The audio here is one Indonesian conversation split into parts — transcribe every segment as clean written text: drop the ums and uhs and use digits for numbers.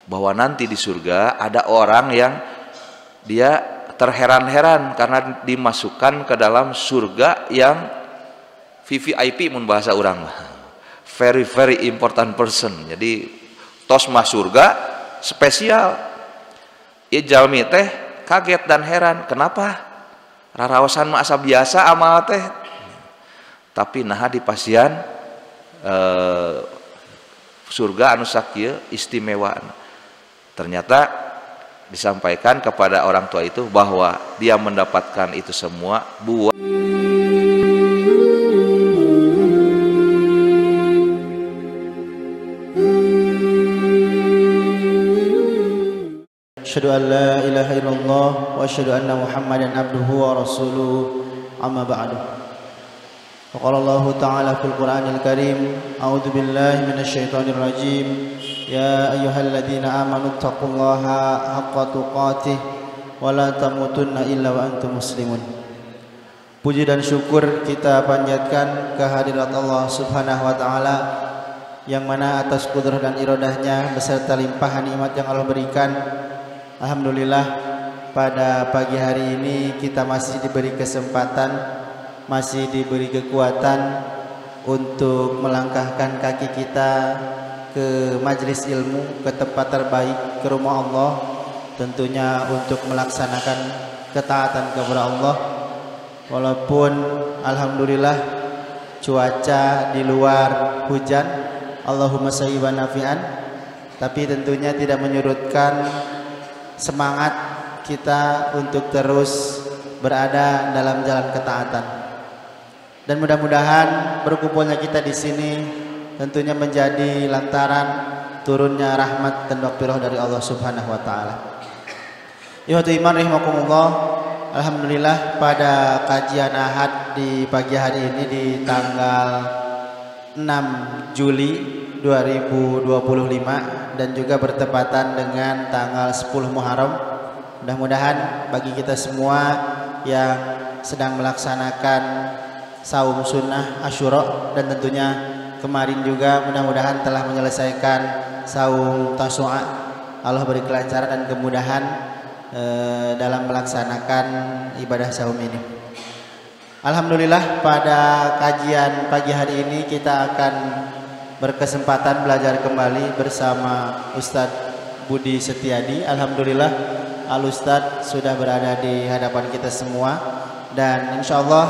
bahwa nanti di surga ada orang yang dia terheran-heran karena dimasukkan ke dalam surga yang VVIP mun bahasa orang, very very important person. Jadi tos mah surga spesial. Ieu jalmi teh kaget dan heran, kenapa raraosan mah asa biasa amal teh, tapi naha di pasian surga anu sakieu istimewa. Ternyata disampaikan kepada orang tua itu bahwa dia mendapatkan itu semua buat asyhadu an la ilaha illallah wa asyhadu anna muhammadan abduhu wa rasuluh, amma ba'du. Qala Allah ta'ala fil Qur'anil Karim, a'udzu billahi minasyaitonir rajim. Ya ayyuhalladzina amanu taqullaha haqqa tuqatih wa la tamutunna illa wa antum muslimun. Puji dan syukur kita panjatkan kehadirat Allah Subhanahu wa taala, yang mana atas kudrah dan iradahnya beserta limpahan nikmat yang Allah berikan, alhamdulillah pada pagi hari ini kita masih diberi kesempatan, masih diberi kekuatan untuk melangkahkan kaki kita ke majelis ilmu, ke tempat terbaik, ke rumah Allah, tentunya untuk melaksanakan ketaatan kepada Allah. Walaupun alhamdulillah cuaca di luar hujan, Allahumma sayyiban nafi'an, tapi tentunya tidak menyurutkan semangat kita untuk terus berada dalam jalan ketaatan. Dan mudah-mudahan berkumpulnya kita di sini tentunya menjadi lantaran turunnya rahmat dan maghfirah dari Allah Subhanahu wa taala. Ikhwatu iman rahimakumullah, alhamdulillah pada kajian Ahad di pagi hari ini di tanggal 6 Juli 2025 dan juga bertepatan dengan tanggal 10 Muharram. Mudah-mudahan bagi kita semua yang sedang melaksanakan saum sunnah Asyura dan tentunya kemarin juga mudah-mudahan telah menyelesaikan saum Tasu'a, Allah beri kelancaran dan kemudahan dalam melaksanakan ibadah saum ini. Alhamdulillah pada kajian pagi hari ini kita akan berkesempatan belajar kembali bersama Ustadz Budi Setiadi. Alhamdulillah Al Ustadz sudah berada di hadapan kita semua, dan insya Allah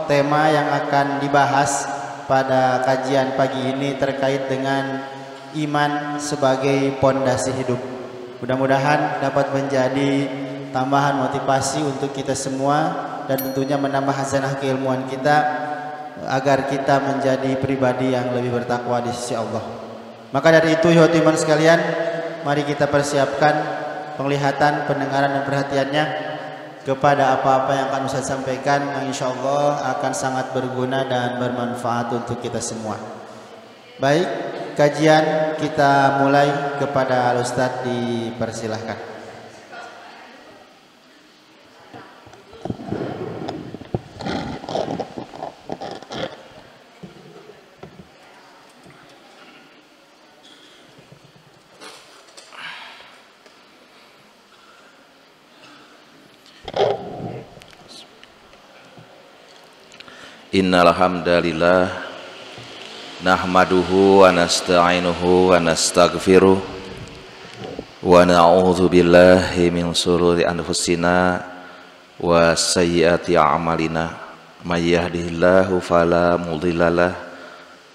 tema yang akan dibahas pada kajian pagi ini terkait dengan iman sebagai pondasi hidup. Mudah-mudahan dapat menjadi tambahan motivasi untuk kita semua dan tentunya menambah hazanah keilmuan kita agar kita menjadi pribadi yang lebih bertakwa di sisi Allah. Maka dari itu ikhwati iman sekalian, mari kita persiapkan penglihatan, pendengaran dan perhatiannya kepada apa-apa yang akan Ustaz sampaikan, yang insya Allah akan sangat berguna dan bermanfaat untuk kita semua. Baik, kajian kita mulai. Kepada Al Ustaz dipersilahkan. Innal hamdalillah nahmaduhu wa nasta'inuhu wa nastaghfiruh wa na'udzu billahi min shururi anfusina wa sayyiati a'malina, may yahdihillahu fala mudhillalah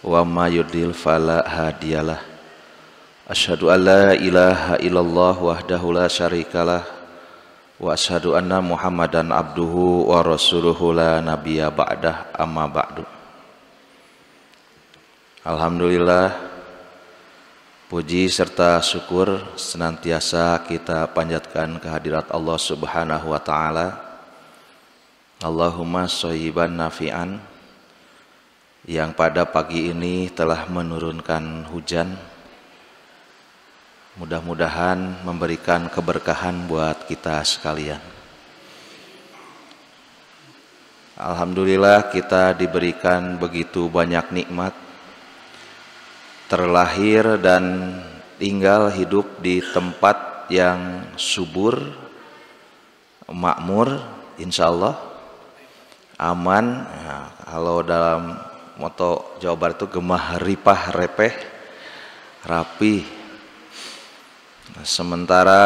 wa may yudlil fala hadiyalah. Asyhadu an la ilaha illallah wahdahu la syarikalah wa asyhadu anna Muhammadan abduhu wa rasuluhu la nabiyya ba'dah, amma ba'du. Alhamdulillah, puji serta syukur senantiasa kita panjatkan kehadirat Allah Subhanahu wa taala. Allahumma shayyiban nafi'an, yang pada pagi ini telah menurunkan hujan. Mudah-mudahan memberikan keberkahan buat kita sekalian. Alhamdulillah kita diberikan begitu banyak nikmat, terlahir dan tinggal hidup di tempat yang subur, makmur, insya Allah aman. Nah, kalau dalam moto Jawa Barat itu gemah ripah repeh rapi. Nah, sementara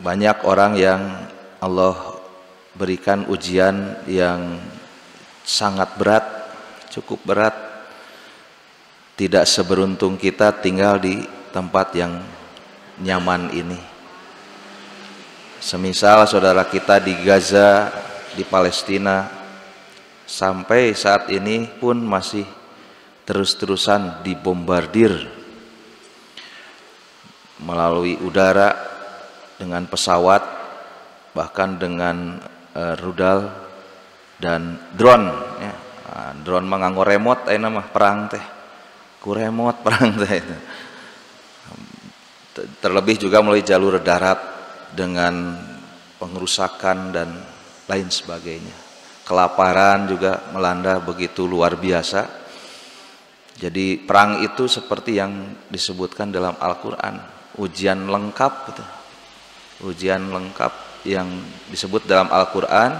banyak orang yang Allah berikan ujian yang sangat berat, cukup berat, tidak seberuntung kita tinggal di tempat yang nyaman ini. Semisal saudara kita di Gaza, di Palestina, sampai saat ini pun masih terus-terusan dibombardir melalui udara, dengan pesawat, bahkan dengan rudal dan drone ya. Drone manganggo remote ayeuna mah perang teh. Ku remote perang teh. Terlebih juga melalui jalur darat dengan pengerusakan dan lain sebagainya. Kelaparan juga melanda begitu luar biasa. Jadi perang itu seperti yang disebutkan dalam Al-Qur'an, ujian lengkap gitu. Ujian lengkap yang disebut dalam Al-Qur'an,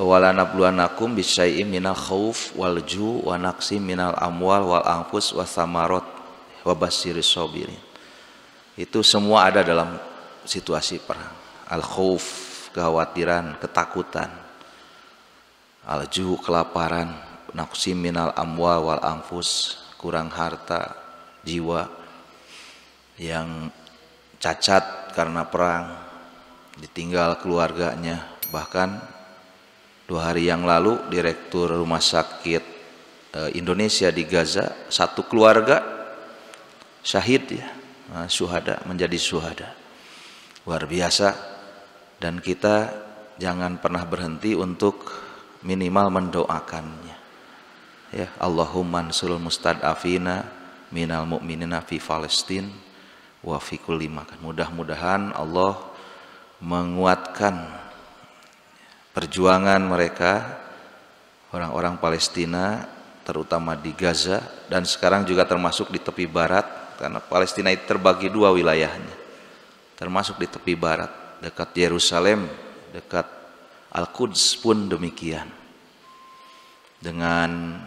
wala nabluwanakum bisyai'im minal khauf wal ju' wa naqsim minal amwal wal anfus wassamarat wa basyiris sabirin. Itu semua ada dalam situasi perang. Al-khauf, kekhawatiran, ketakutan. Al-ju', kelaparan, naqsim minal amwal wal anfus, kurang harta, jiwa yang cacat karena perang, ditinggal keluarganya. Bahkan 2 hari yang lalu Direktur Rumah Sakit Indonesia di Gaza, satu keluarga syahid ya, syuhada, menjadi syuhada. Luar biasa. Dan kita jangan pernah berhenti untuk minimal mendoakannya ya. Allahumma ansurul mustad'afina minal mu'minina fi Palestin wa fi kulli makan. Mudah-mudahan Allah menguatkan perjuangan mereka, orang-orang Palestina, terutama di Gaza, dan sekarang juga termasuk di tepi barat, karena Palestina itu terbagi 2 wilayahnya, termasuk di tepi barat, dekat Yerusalem, dekat Al-Quds pun demikian, dengan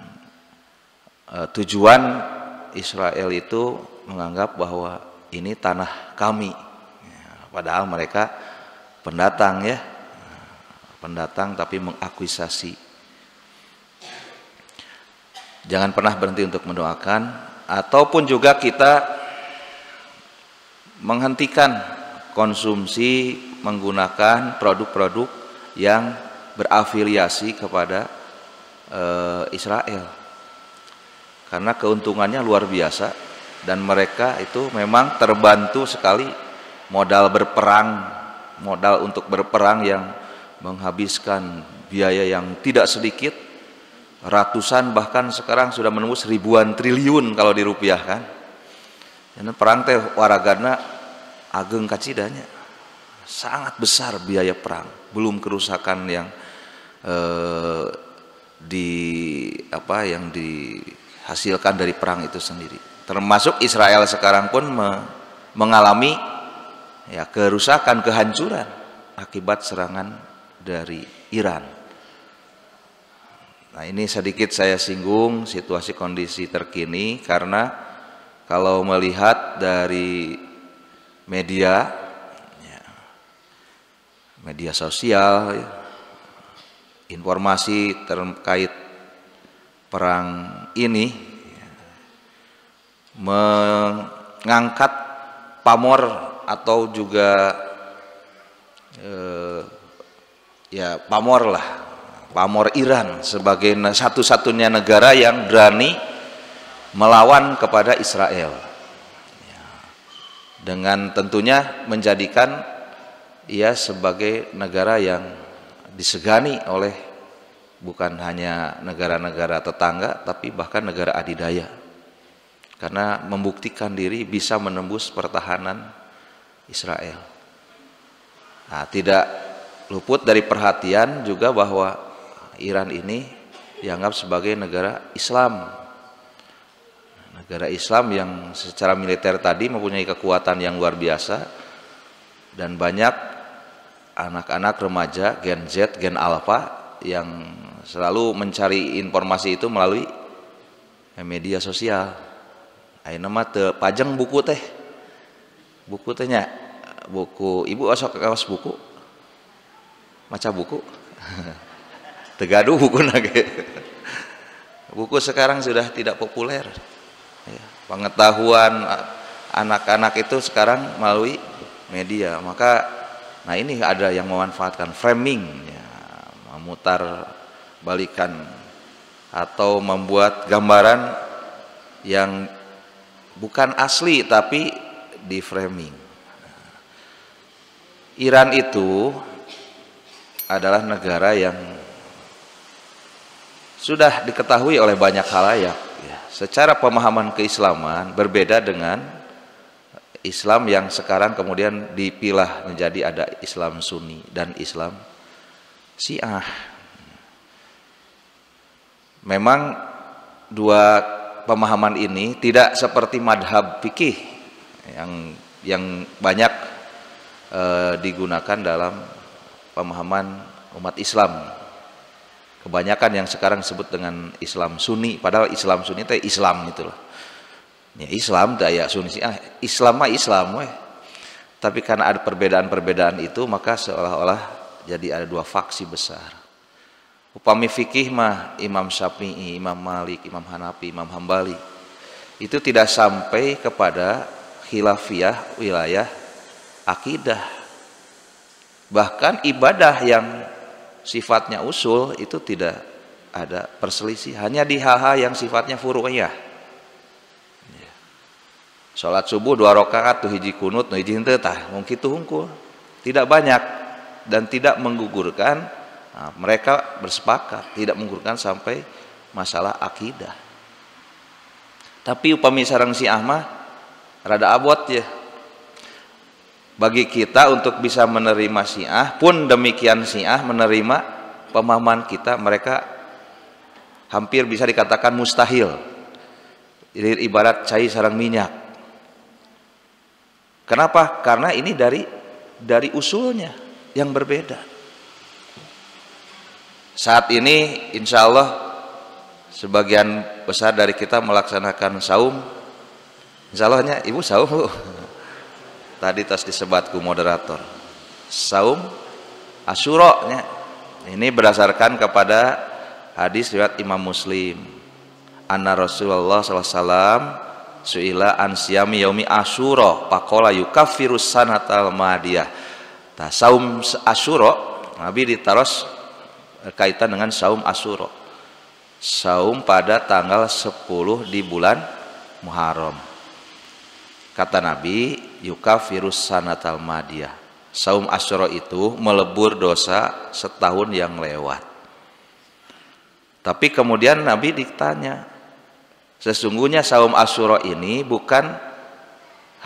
tujuan Israel itu menganggap bahwa ini tanah kami ya, padahal mereka pendatang ya, pendatang tapi mengakuisasi. Jangan pernah berhenti untuk mendoakan, ataupun juga kita menghentikan konsumsi menggunakan produk-produk yang berafiliasi kepada Israel, karena keuntungannya luar biasa. Dan mereka itu memang terbantu sekali, modal berperang, modal untuk berperang yang menghabiskan biaya yang tidak sedikit, ratusan bahkan sekarang sudah menembus ribuan triliun kalau dirupiahkan. Karena perang teh waragana ageng kacidanya, sangat besar biaya perang, belum kerusakan yang yang dihasilkan dari perang itu sendiri. Termasuk Israel sekarang pun mengalami ya kerusakan, kehancuran akibat serangan dari Iran. Nah, ini sedikit saya singgung situasi kondisi terkini, karena kalau melihat dari media ya, media sosial ya, informasi terkait perang ini mengangkat pamor atau juga pamor Iran sebagai satu-satunya negara yang berani melawan kepada Israel ya, dengan tentunya menjadikan ia sebagai negara yang disegani oleh bukan hanya negara-negara tetangga, tapi bahkan negara adidaya, karena membuktikan diri bisa menembus pertahanan Israel. Nah, tidak luput dari perhatian juga bahwa Iran ini dianggap sebagai negara Islam, negara Islam yang secara militer tadi mempunyai kekuatan yang luar biasa, dan banyak anak-anak remaja Gen Z, Gen Alpha yang selalu mencari informasi itu melalui media sosial. Ayeuna mah teu pajang buku teh. Buku teh nya, buku ibu osok kaos buku. Maca buku. Tegaduh buku nage. Buku sekarang sudah tidak populer. Pengetahuan anak-anak itu sekarang melalui media. Maka nah ini ada yang memanfaatkan framing, ya, memutar balikan atau membuat gambaran yang bukan asli tapi di framing. Iran itu adalah negara yang sudah diketahui oleh banyak khalayak, ya, secara pemahaman keislaman berbeda dengan Islam yang sekarang kemudian dipilah menjadi ada Islam Sunni dan Islam Syiah. Memang dua pemahaman ini tidak seperti madhab fikih yang banyak digunakan dalam pemahaman umat Islam. Kebanyakan yang sekarang disebut dengan Islam Sunni, padahal Islam Sunni itu Islam itulah. Ya, Islam itu ya Sunni Syiah, Islam mah Islam weh. Tapi karena ada perbedaan-perbedaan itu, maka seolah-olah jadi ada dua faksi besar. Upami fikih mah Imam Syafi'i, Imam Malik, Imam Hanafi, Imam Hambali itu tidak sampai kepada khilafiyah wilayah akidah. Bahkan ibadah yang sifatnya usul itu tidak ada perselisih, hanya di hal-hal yang sifatnya furu'iyah. Salat subuh 2 rakaat tuh hiji kunut, nu hiji henteu tah, mung kitu hungkul. Tidak banyak dan tidak menggugurkan. Nah, mereka bersepakat tidak menggugurkan sampai masalah akidah. Tapi upami sareng Syiah mah rada abot ya. Bagi kita untuk bisa menerima Syiah, pun demikian Syiah menerima pemahaman kita, mereka hampir bisa dikatakan mustahil. Jadi ibarat cai sareng minyak. Kenapa? Karena ini dari usulnya yang berbeda. Saat ini insya Allah sebagian besar dari kita melaksanakan saum. Insya Allahnya ibu saum bu. Tadi tas disebatku moderator. Saum Asyura nya. Ini berdasarkan kepada hadis riwayat Imam Muslim. Anna Rasulullah SAW su'ila an siyami yaumi Asyura faqala yukaffirus sanatal madiyah. Nah, saum Asyura Nabi ditaros kaitan dengan saum Asyura, saum pada tanggal 10 di bulan Muharram. Kata Nabi, yukafirus sanatal madiyah, saum Asyura itu melebur dosa setahun yang lewat. Tapi kemudian Nabi ditanya, sesungguhnya saum Asyura ini bukan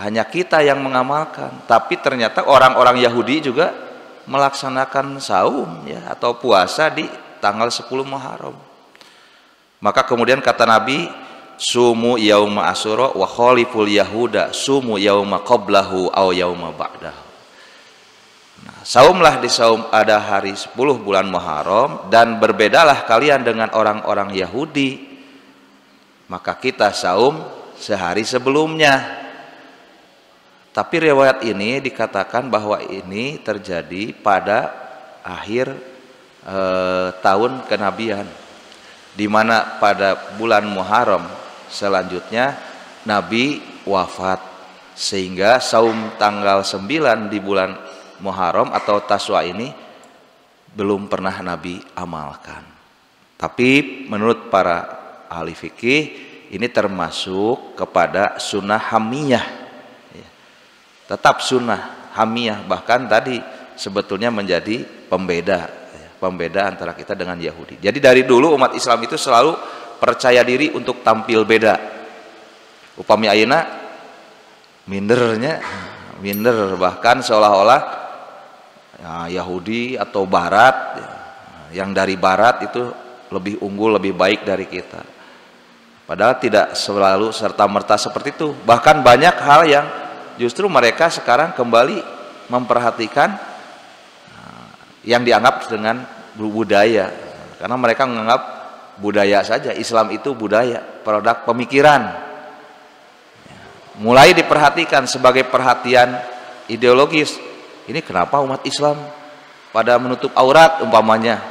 hanya kita yang mengamalkan, tapi ternyata orang-orang Yahudi juga melaksanakan saum ya atau puasa di tanggal 10 Muharram. Maka kemudian kata Nabi, sumu yauma Asyura wa khaliful yahuda sumu yauma qablahu aw yauma ba'dahu. Nah, saumlah di saum ada hari 10 bulan Muharram dan berbedalah kalian dengan orang-orang Yahudi. Maka kita saum sehari sebelumnya. Tapi riwayat ini dikatakan bahwa ini terjadi pada akhir tahun kenabian, di mana pada bulan Muharram selanjutnya Nabi wafat, sehingga saum tanggal 9 di bulan Muharram atau Taswa ini belum pernah Nabi amalkan. Tapi menurut para ahli fikih ini termasuk kepada sunnah hamiyah. Tetap sunnah hamiyah, bahkan tadi sebetulnya menjadi pembeda antara kita dengan Yahudi. Jadi dari dulu umat Islam itu selalu percaya diri untuk tampil beda. Upami ayeuna minder, bahkan seolah-olah ya, Yahudi atau Barat, yang dari Barat itu lebih unggul, lebih baik dari kita. Padahal tidak selalu serta-merta seperti itu. Bahkan banyak hal yang justru mereka sekarang kembali memperhatikan yang dianggap dengan budaya. Karena mereka menganggap budaya saja, Islam itu budaya, produk pemikiran. Mulai diperhatikan sebagai perhatian ideologis. Ini kenapa umat Islam pada menutup aurat umpamanya.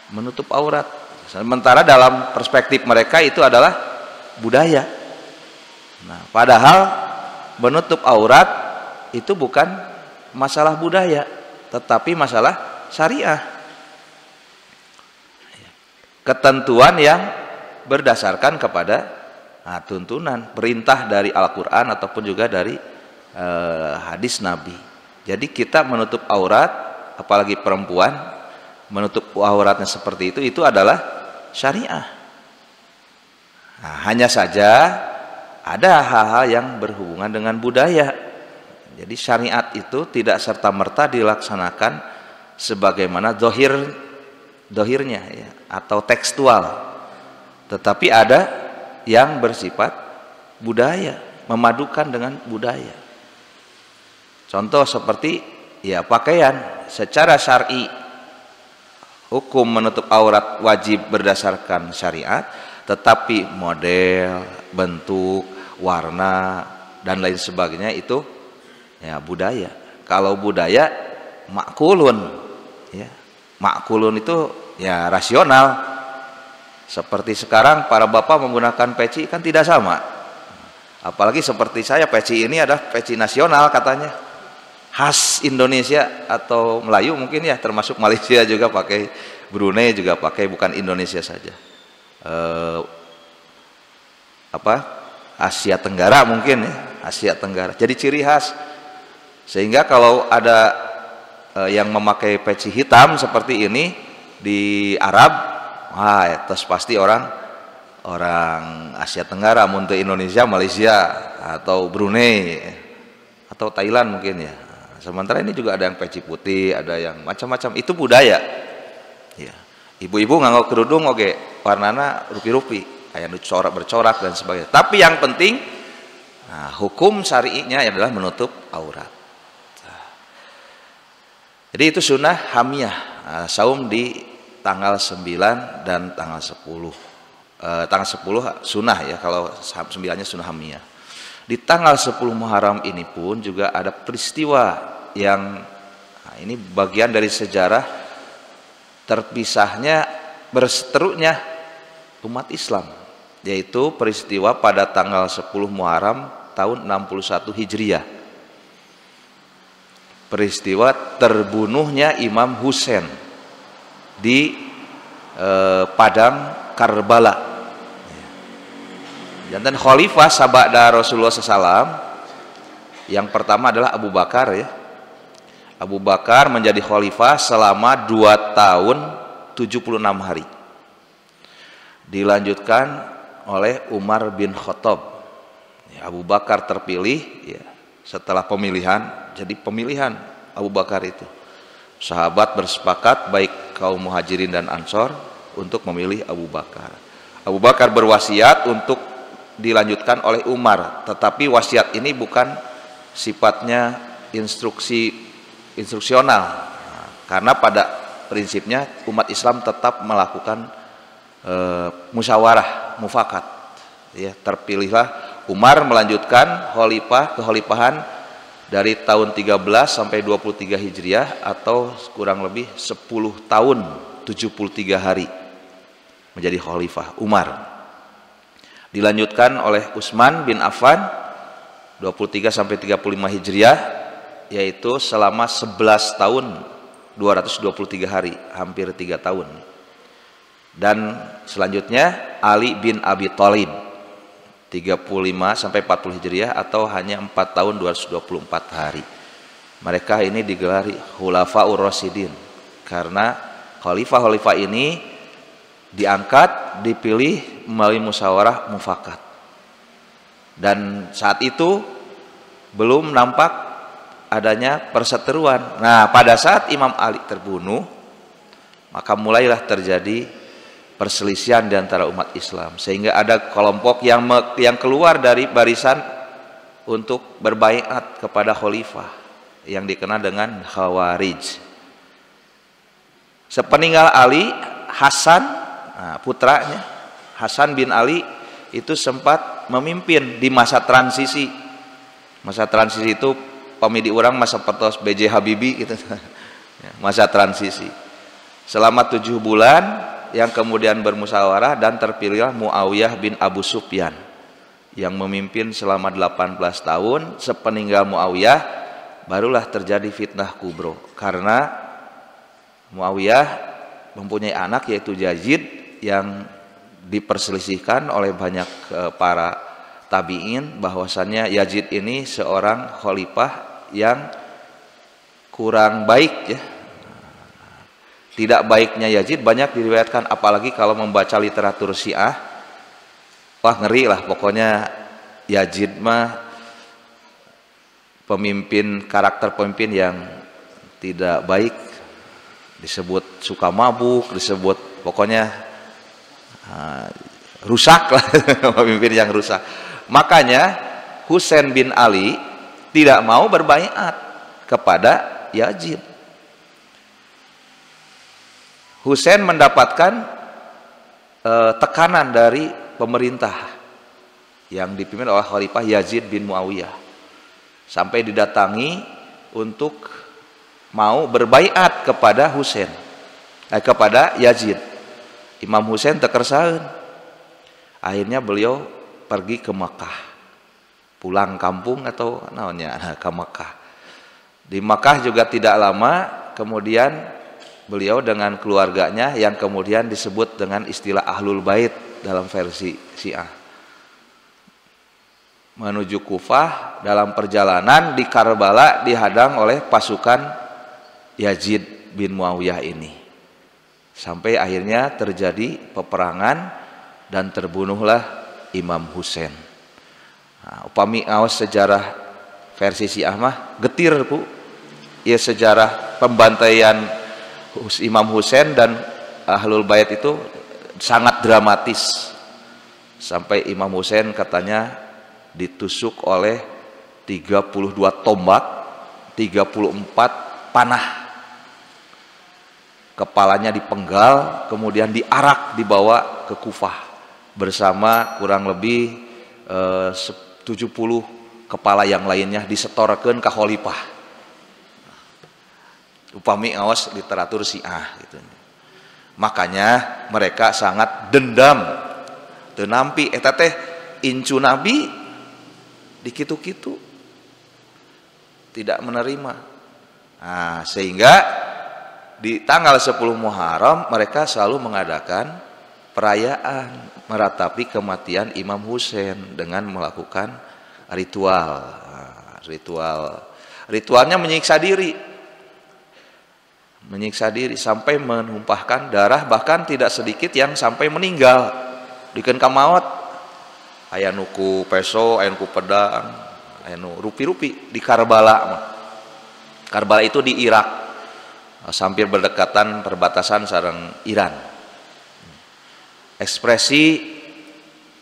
Menutup aurat. Sementara dalam perspektif mereka itu adalah budaya. Nah, padahal menutup aurat itu bukan masalah budaya, tetapi masalah syariah. Ketentuan yang berdasarkan kepada tuntunan, perintah dari Al-Quran ataupun juga dari hadis Nabi. Jadi kita menutup aurat, apalagi perempuan, menutup auratnya seperti itu adalah syariah. Nah, hanya saja ada hal-hal yang berhubungan dengan budaya. Jadi syariat itu tidak serta-merta dilaksanakan sebagaimana dohirnya ya, atau tekstual, tetapi ada yang bersifat budaya, memadukan dengan budaya. Contoh seperti ya pakaian secara syar'i. Hukum menutup aurat wajib berdasarkan syariat, tetapi model, bentuk, warna dan lain sebagainya itu ya budaya. Kalau budaya makulun, ya makulun itu ya rasional. Seperti sekarang para bapak menggunakan peci kan tidak sama. Apalagi seperti saya, peci ini adalah peci nasional katanya. Khas Indonesia atau Melayu mungkin ya, termasuk Malaysia juga pakai, Brunei juga pakai, bukan Indonesia saja. Asia Tenggara mungkin ya, Asia Tenggara. Jadi ciri khas. Sehingga kalau ada yang memakai peci hitam seperti ini di Arab, wah, terus pasti orang Asia Tenggara, untuk Indonesia, Malaysia atau Brunei atau Thailand mungkin ya. Sementara ini juga ada yang peci putih, ada yang macam-macam. Itu budaya. Ya. Ibu-ibu nganggo kerudung oke, warnana rupi-rupi, kayak bercorak dan sebagainya. Tapi yang penting hukum syari'inya adalah menutup aurat. Jadi itu sunnah hamiyah, saum di tanggal 9 dan tanggal 10. Tanggal 10 sunnah ya, kalau 9-nya sunnah hamiyah. Di tanggal 10 Muharram ini pun juga ada peristiwa yang ini bagian dari sejarah terpisahnya, berseterunya umat Islam, yaitu peristiwa pada tanggal 10 Muharram tahun 61 Hijriah. Peristiwa terbunuhnya Imam Husain di padang Karbala. Dan khalifah sabada Rasulullah SAW yang pertama adalah Abu Bakar ya. Abu Bakar menjadi khalifah selama 2 tahun 76 hari. Dilanjutkan oleh Umar bin Khattab. Abu Bakar terpilih ya, setelah pemilihan, jadi pemilihan Abu Bakar itu. Sahabat bersepakat baik kaum Muhajirin dan Ansor untuk memilih Abu Bakar. Abu Bakar berwasiat untuk dilanjutkan oleh Umar, tetapi wasiat ini bukan sifatnya instruksional, karena pada prinsipnya umat Islam tetap melakukan musyawarah mufakat ya. Terpilihlah Umar melanjutkan kekhalifahan dari tahun 13 sampai 23 Hijriah, atau kurang lebih 10 tahun 73 hari menjadi khalifah Umar. Dilanjutkan oleh Utsman bin Affan 23 sampai 35 Hijriah, yaitu selama 11 tahun 223 hari, hampir 3 tahun. Dan selanjutnya Ali bin Abi Thalib 35 sampai 40 Hijriah, atau hanya 4 tahun 224 hari. Mereka ini digelari Khulafaur Rasyidin karena khalifah-khalifah ini diangkat, dipilih melalui musyawarah mufakat. Dan saat itu belum nampak adanya perseteruan. Nah, pada saat Imam Ali terbunuh, maka mulailah terjadi perselisihan di antara umat Islam, sehingga ada kelompok yang keluar dari barisan untuk berbaiat kepada khalifah yang dikenal dengan Khawarij. Sepeninggal Ali, Hasan, putranya Hasan bin Ali itu sempat memimpin di masa transisi. Masa transisi itu pamidi orang masa pertos B.J. Habibie gitu. Masa transisi selama 7 bulan yang kemudian bermusyawarah dan terpilihlah Muawiyah bin Abu Sufyan yang memimpin selama 18 tahun. Sepeninggal Muawiyah barulah terjadi fitnah kubro, karena Muawiyah mempunyai anak yaitu Yazid yang diperselisihkan oleh banyak para tabi'in bahwasannya Yazid ini seorang khalifah yang kurang baik ya. Tidak baiknya Yazid banyak diriwayatkan, apalagi kalau membaca literatur Syiah. Wah, ngeri lah pokoknya. Yazid mah karakter pemimpin yang tidak baik, disebut suka mabuk, disebut pokoknya rusak lah. Pemimpin yang rusak. Makanya Husain bin Ali tidak mau berbaiat kepada Yazid. Husain mendapatkan tekanan dari pemerintah yang dipimpin oleh Khalifah Yazid bin Muawiyah, sampai didatangi untuk mau berbaiat kepada kepada Yazid. Imam Husain tekersaeun. Akhirnya beliau pergi ke Makkah, pulang kampung atau namanya ke Makkah. Di Makkah juga tidak lama kemudian beliau dengan keluarganya yang kemudian disebut dengan istilah Ahlul Bait dalam versi Syiah menuju Kufah. Dalam perjalanan di Karbala dihadang oleh pasukan Yazid bin Muawiyah ini, sampai akhirnya terjadi peperangan dan terbunuhlah Imam Husain. Upami awas sejarah versi Syiah mah getir Bu. Ya, sejarah pembantaian Imam Husain dan Ahlul Bait itu sangat dramatis, sampai Imam Husain katanya ditusuk oleh 32 tombak, 34 panah, kepalanya dipenggal, kemudian diarak dibawa ke Kufah bersama kurang lebih 70 kepala yang lainnya disetorkeun ka khalifah. Upami awas literatur Syiah gitu. Makanya mereka sangat dendam, teu nampi eta teh incu nabi dikitu-kitu, tidak menerima. Sehingga di tanggal 10 Muharram mereka selalu mengadakan perayaan meratapi kematian Imam Husain dengan melakukan ritualnya menyiksa diri sampai menumpahkan darah, bahkan tidak sedikit yang sampai meninggal dikeun ka maot. Aya nu ku peso, aya nu ku pedang, aya nu rupi-rupi di Karbala. Karbala itu di Irak, hampir berdekatan perbatasan sareng Iran. Ekspresi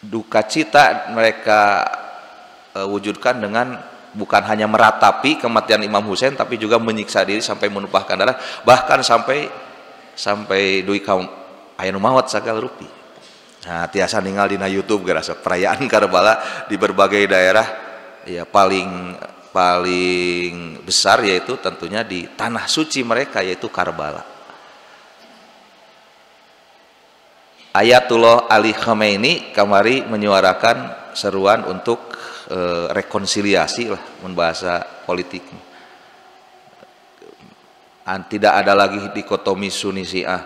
duka cita mereka wujudkan dengan bukan hanya meratapi kematian Imam Husain, tapi juga menyiksa diri sampai menumpahkan darah, bahkan sampai duit kaum aya nu maot sagala rupi. Tiasa ninggal dina YouTube garasa perayaan Karbala di berbagai daerah. Ya, paling besar yaitu tentunya di tanah suci mereka, yaitu Karbala. Ayatullah Ali Khamenei kamari menyuarakan seruan untuk rekonsiliasi lah membahasa politik. Tidak ada lagi dikotomi Sunni Syiah,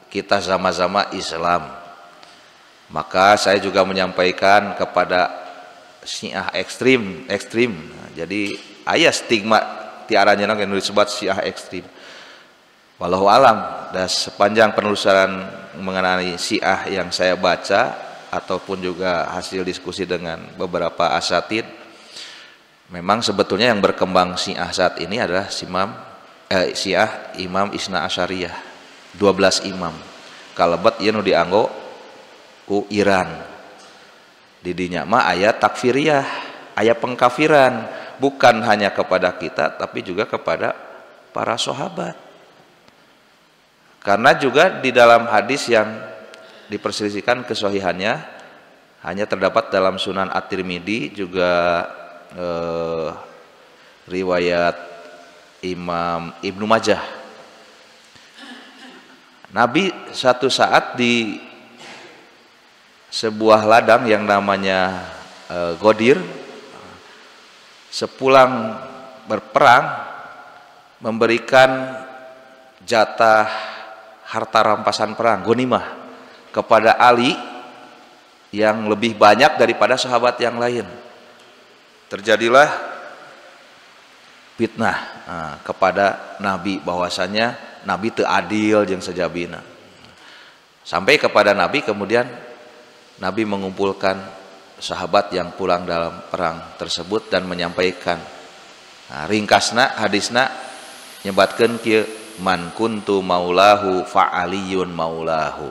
kita sama-sama Islam. Maka saya juga menyampaikan kepada Syiah ekstrim. Jadi aya stigma tiaranya yang disebut Syiah ekstrim. Wallahu alam, dan sepanjang penelusuran mengenai Syiah yang saya baca ataupun juga hasil diskusi dengan beberapa asatid, memang sebetulnya yang berkembang Syiah saat ini adalah Syiah Imam Isna Asyariyah, 12 imam. kalebet ieu nu dianggo ku Iran. Di dinya mah aya takfiriyah, aya pengkafiran, bukan hanya kepada kita tapi juga kepada para sahabat. Karena juga di dalam hadis yang diperselisihkan kesahihannya hanya terdapat dalam Sunan At-Tirmidzi, juga riwayat Imam Ibnu Majah. Nabi satu saat di sebuah ladang yang namanya Ghadir, sepulang berperang memberikan jatah harta rampasan perang, ghanimah, kepada Ali yang lebih banyak daripada sahabat yang lain. Terjadilah fitnah kepada Nabi, bahwasanya Nabi teu adil jeung sajabina. Sampai kepada Nabi, kemudian Nabi mengumpulkan sahabat yang pulang dalam perang tersebut dan menyampaikan, ringkasna hadisna nyebatkeun kieu, man kuntu maulahu fa aliyun maulahu.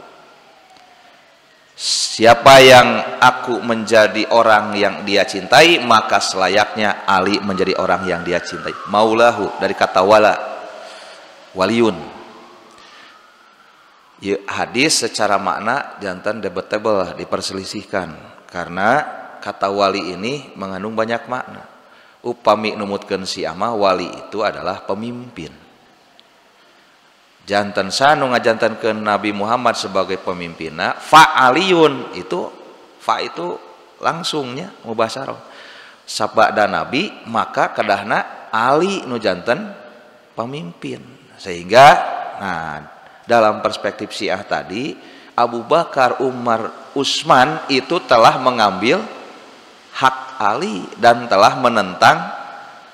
Siapa yang aku menjadi orang yang dia cintai, maka selayaknya Ali menjadi orang yang dia cintai. Maulahu dari kata wala, waliyun. Ya, hadis secara makna jantan debatable, diperselisihkan, karena kata wali ini mengandung banyak makna. Upami numutkeun si ama, wali itu adalah pemimpin. Jantan sanu ngajantankeun Nabi Muhammad sebagai pemimpinna, fa aliyun itu, fa itu langsungnya mubasyarah. Sabada Nabi maka kedahna Ali nu janten pemimpin. Sehingga dalam perspektif Syiah tadi, Abu Bakar, Umar, Utsman itu telah mengambil hak Ali dan telah menentang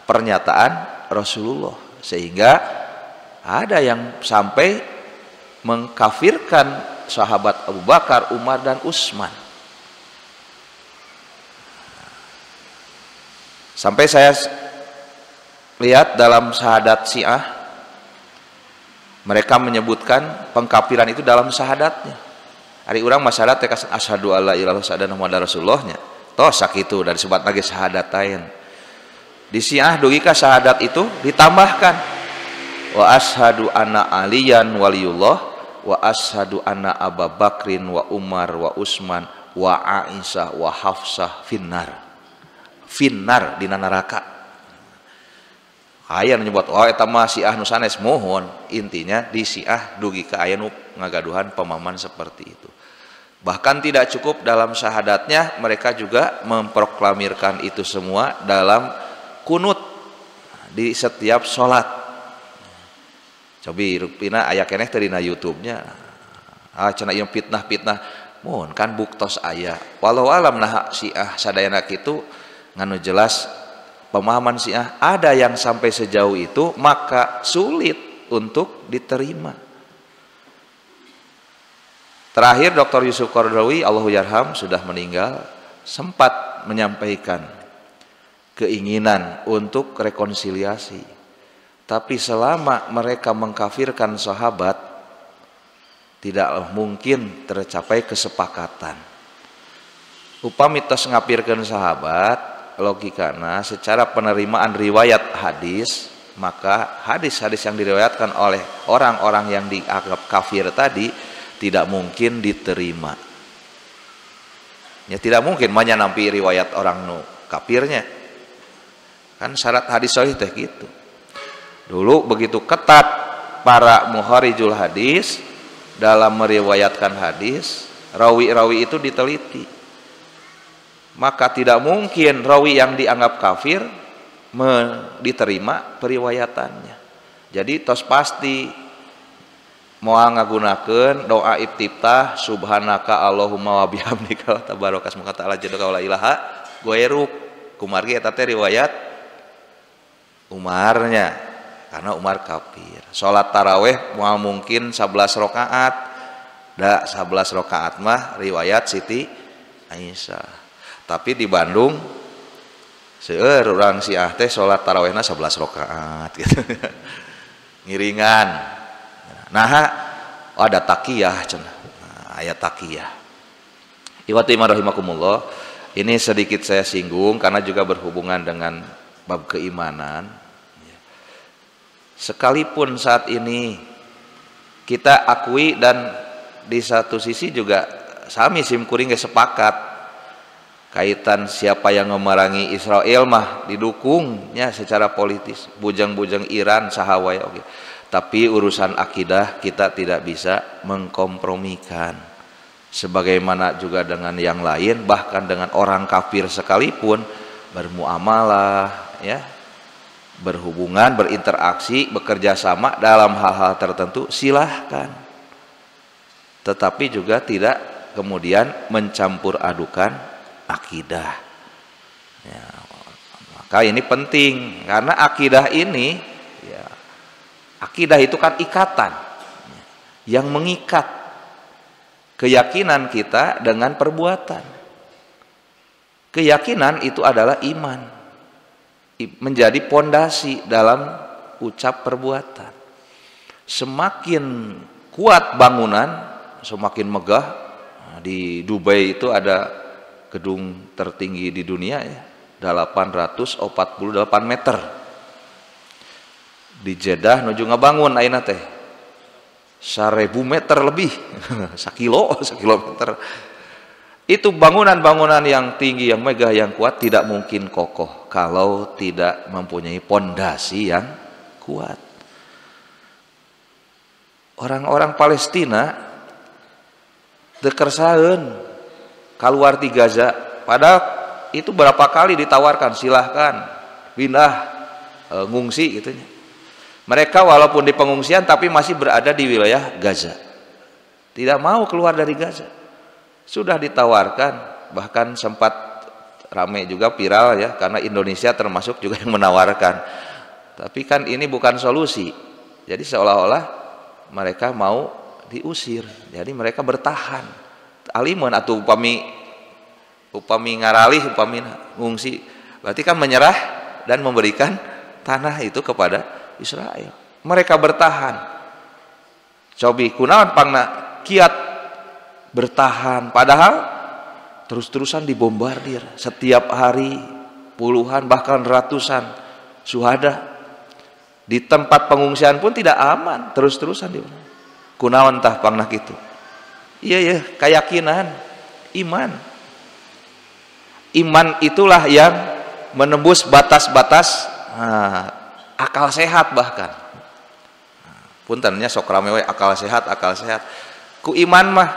pernyataan Rasulullah, sehingga ada yang sampai mengkafirkan sahabat Abu Bakar, Umar, dan Utsman. Sampai saya lihat dalam syahadat Syiah, mereka menyebutkan pengkafiran itu dalam syahadatnya. Hari urang masyahadat teh asyhadu alla ilaha illallah Muhammadar Rasulullahnya. Toh sakitu dari sebat lagi syahadatain. Di Syiah dugi ka syahadat itu ditambahkan wa ashadu anna aliyan waliyullah wa ashadu anna Abu Bakrin wa Umar wa Utsman wa Aisyah wa Hafsah finnar dina neraka. Aya nyebut eta mah Syiah nu sanes, mohon intinya di Syiah dugi ka aya nu ngagaduhan pemahaman seperti itu. Bahkan tidak cukup dalam syahadatnya, mereka juga memproklamirkan itu semua dalam kunut di setiap sholat. Cobi rupina aya keneh teh dina YouTube-nya. Cenah ieu fitnah-fitnah. Mun kan buktos aya. Walau alam nah Syiah sadayana kitu nganu jelas pemahaman Syiah ada yang sampai sejauh itu, maka sulit untuk diterima. Terakhir Dr. Yusuf Qaradawi Allahu yarham sudah meninggal, sempat menyampaikan keinginan untuk rekonsiliasi. Tapi selama mereka mengkafirkan sahabat, tidak mungkin tercapai kesepakatan. Upami tos ngapirkeun sahabat, logikana secara penerimaan riwayat hadis, maka hadis-hadis yang diriwayatkan oleh orang-orang yang dianggap kafir tadi tidak mungkin diterima. Ya tidak mungkin manya nampi riwayat orang nu kafirnya. Kan syarat hadis sahih teh gitu. Dulu begitu ketat para muharijul hadis dalam meriwayatkan hadis, rawi-rawi itu diteliti. Maka tidak mungkin rawi yang dianggap kafir diterima periwayatannya. Jadi tos pasti mau ngagunakeun doa iftitah subhanaka Allahumma wa bihamdika tabarakas muka ta'ala jaddaka wala ilaha goeruk kumargi eta teh riwayat Umarnya. Karena Umar kafir. Salat tarawih mau mungkin 11 rakaat. Da 11 rakaat mah riwayat Siti Aisyah. Tapi di Bandung seueur urang Syiah teh salat tarawihna 11 rakaat gitu. Ngiringan. Nah, Oh, ada takiyah cenah. Nah, ayat takiyah. Iwati rahimakumullah, ini sedikit saya singgung karena juga berhubungan dengan bab keimanan. Sekalipun saat ini kita akui dan di satu sisi juga sami simkuring sepakat kaitan siapa yang memerangi Israel mah didukungnya secara politis, bujang-bujang Iran sahawai oke. Tapi urusan akidah kita tidak bisa mengkompromikan. Sebagaimana juga dengan yang lain, bahkan dengan orang kafir sekalipun bermuamalah ya, berhubungan, berinteraksi, bekerja sama dalam hal-hal tertentu silahkan, tetapi juga tidak kemudian mencampur adukan akidah ya. Maka ini penting karena akidah ini ya, akidah itu kan ikatan yang mengikat keyakinan kita dengan perbuatan. Keyakinan itu adalah iman, menjadi pondasi dalam ucap perbuatan. Semakin kuat bangunan, semakin megah. Nah, di Dubai itu ada gedung tertinggi di dunia ya, 848 meter. Di Jeddah nuju ngabangun ayeuna teh 1000 meter lebih, 1 kilometer. Itu bangunan-bangunan yang tinggi, yang megah, yang kuat tidak mungkin kokoh kalau tidak mempunyai pondasi yang kuat. Orang-orang Palestina dekersaeun keluar di Gaza, padahal itu berapa kali ditawarkan silahkan pindah ngungsi gitu. Mereka walaupun di pengungsian tapi masih berada di wilayah Gaza, tidak mau keluar dari Gaza. Sudah ditawarkan, bahkan sempat ramai juga viral ya, karena Indonesia termasuk juga yang menawarkan. Tapi kan ini bukan solusi. Jadi seolah-olah mereka mau diusir. Jadi mereka bertahan. Alimun atau upami ngaralih, upami ngungsi. Berarti kan menyerah dan memberikan tanah itu kepada Israel. Mereka bertahan. Cobi kunaon pangna kiat bertahan, padahal terus-terusan dibombardir setiap hari, puluhan bahkan ratusan syuhada. Di tempat pengungsian pun tidak aman, terus-terusan di kunaon tah pangna kitu. Iya ya, keyakinan, iman. Iman itulah yang menembus batas-batas akal sehat bahkan. Puntennya sok rame we akal sehat, akal sehat. Ku iman mah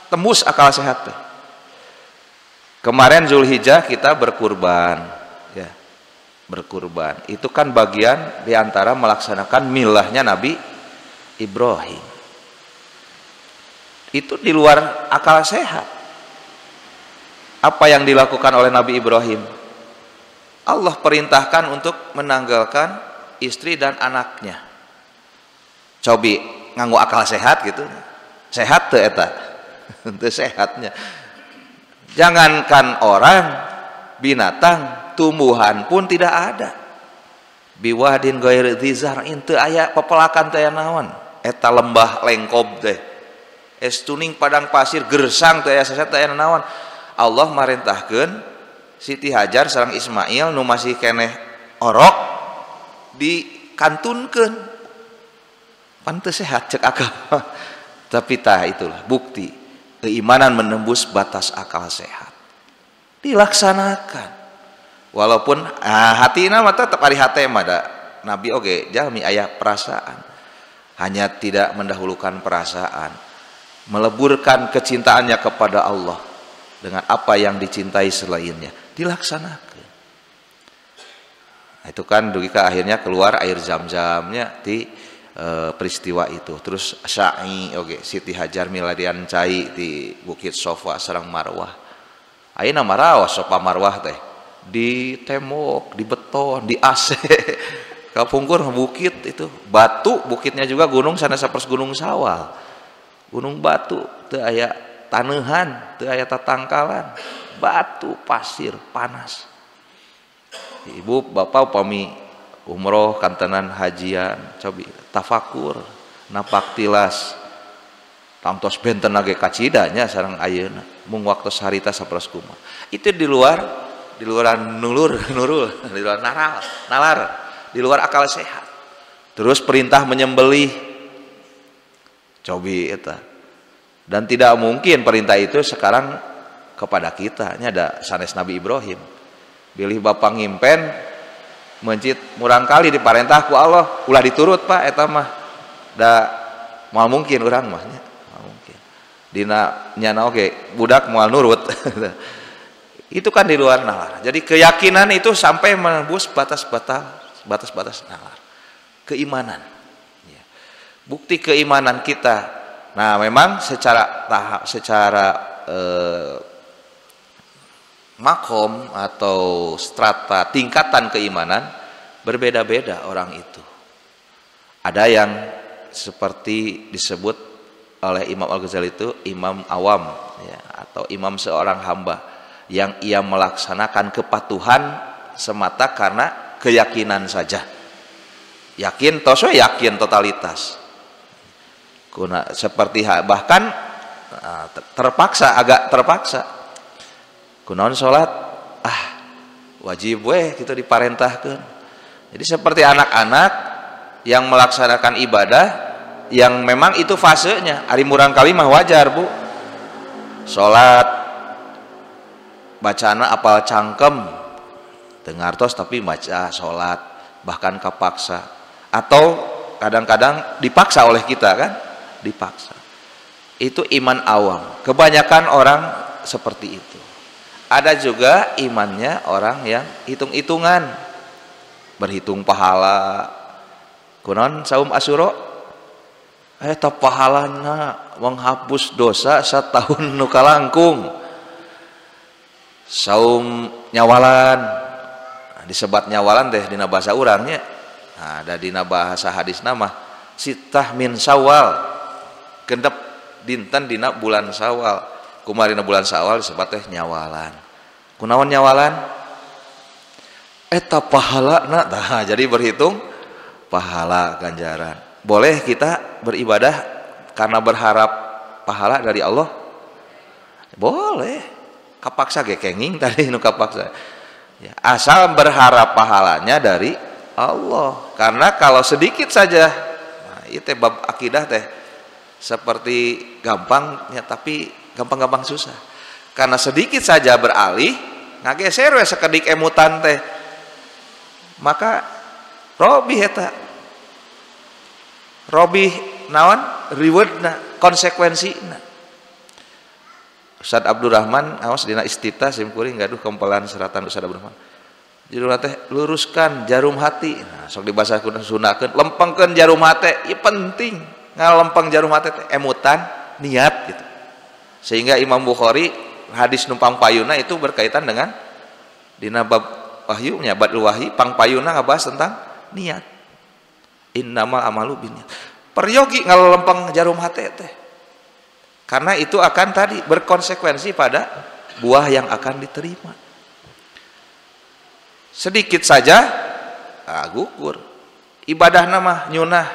tembus akal sehat. Kemarin Zulhijjah kita berkurban ya. Berkurban itu kan bagian diantara melaksanakan milahnya Nabi Ibrahim. Itu di luar akal sehat. Apa yang dilakukan oleh Nabi Ibrahim? Allah perintahkan untuk menanggalkan istri dan anaknya. Cobi nganggo akal sehat gitu. Sehat teu eta. Itu sehatnya. Jangankan orang, binatang, tumbuhan pun tidak ada. Biwadin ghairi dzar'in teu aya pepelakan teh naon. Eta lembah lengkob teh. Estuning padang pasir gersang teh aya saset teh naon. Allah marintahkeun Siti Hajar sareng Ismail nu masih keneh orok dikantunkeun. Pan teu sehat cek agama. Tapi tah itulah bukti keimanan menembus batas akal sehat. Dilaksanakan. Walaupun hatina mah tetap ari hate mah da Nabi oge jalmi aya perasaan. Hanya tidak mendahulukan perasaan. Meleburkan kecintaannya kepada Allah dengan apa yang dicintai selainnya. Dilaksanakan. Itu kan dugika akhirnya keluar air zam-zamnya di peristiwa itu. Terus sa'i oke Siti Hajar miladian cai di Bukit Sofa sareng Marwah. Ayeuna Marwah Sofa Marwah teh di tembok, di beton, di AC. Kapungkur bukit itu, batu bukitnya juga gunung sana saperus Gunung Sawal. Gunung batu teu aya tanehan, teu aya tatangkalan. Batu, pasir, panas. Ibu, bapak upami umroh kantenan hajian, cobi tafakur, napak tilas kantos benten lagi kacidanya sareng ayeuna mung waktu harita saperas kumaha itu di luar nurul di luar nalar di luar akal sehat. Terus perintah menyembelih cobi eta dan tidak mungkin perintah itu sekarang kepada kita. Ini ada sanes Nabi Ibrahim bilih bapak ngimpen mencit murang kali diparentah ku Allah ulah diturut Pak eta mah da moal mungkin urang mah nya mungkin dina nyana oge budak moal nurut itu kan di luar nalar. Jadi keyakinan itu sampai menembus batas nalar. Keimanan ya. Bukti keimanan kita, nah memang secara makom atau strata tingkatan keimanan berbeda-beda orang itu. Ada yang seperti disebut oleh Imam Al-Ghazali itu imam awam ya, atau imam seorang hamba yang ia melaksanakan kepatuhan semata karena keyakinan saja. Yakin yakin totalitas. Kuna seperti bahkan agak terpaksa. Kunaon salat wajib kita diparentahkeun. Jadi seperti anak-anak yang melaksanakan ibadah yang memang itu fasenya. Ari murang kali mah wajar, Bu. Salat bacana apal cangkem dengartos tapi baca salat bahkan kapaksa atau kadang-kadang dipaksa oleh kita kan dipaksa itu iman awam. Kebanyakan orang seperti itu. Ada juga imannya orang yang hitung-hitungan berhitung pahala kunaon saum asyura eta pahalana menghapus dosa satahun nu kalangkung. Saum nyawalan disebat nyawalan teh dina bahasa urangnya ada dina bahasa hadis nama sitah min Syawal gendep dinten dina bulan Syawal kumarina bulan Syawal disebut teh nyawalan. Kunaon nyawalan? Eta pahalana nah jadi berhitung pahala ganjaran. Boleh kita beribadah karena berharap pahala dari Allah? Boleh. Kapaksa ge kenging tadi nu kapaksa. Ya, asal berharap pahalanya dari Allah. Karena kalau sedikit saja, nah, itu bab akidah teh seperti gampangnya tapi gampang-gampang susah. Karena sedikit saja beralih, ngageser we sakedik emutan teh. Maka robih eta. Robih naon? Rewardna, konsekuensina. Ustaz Abdurrahman awas dina istitah simkuring gaduh kempelan seratan Ustaz Abdurrahman. Judulna teh luruskan jarum hati. Nah, sok dibasakeun sunahkeun lempengkeun jarum hati, ieu penting. Ngalempeng jarum hati teh emutan niat gitu. Sehingga Imam Bukhari hadis numpang payuna itu berkaitan dengan dina bab wahyunya badul wahyi pangpayuna ngabahas tentang niat. Innamal amalu binniyat. Peryogi ngalempeng jarum hati teh. Karena itu akan tadi berkonsekuensi pada buah yang akan diterima. Sedikit saja gugur. Ibadah nama nyunah.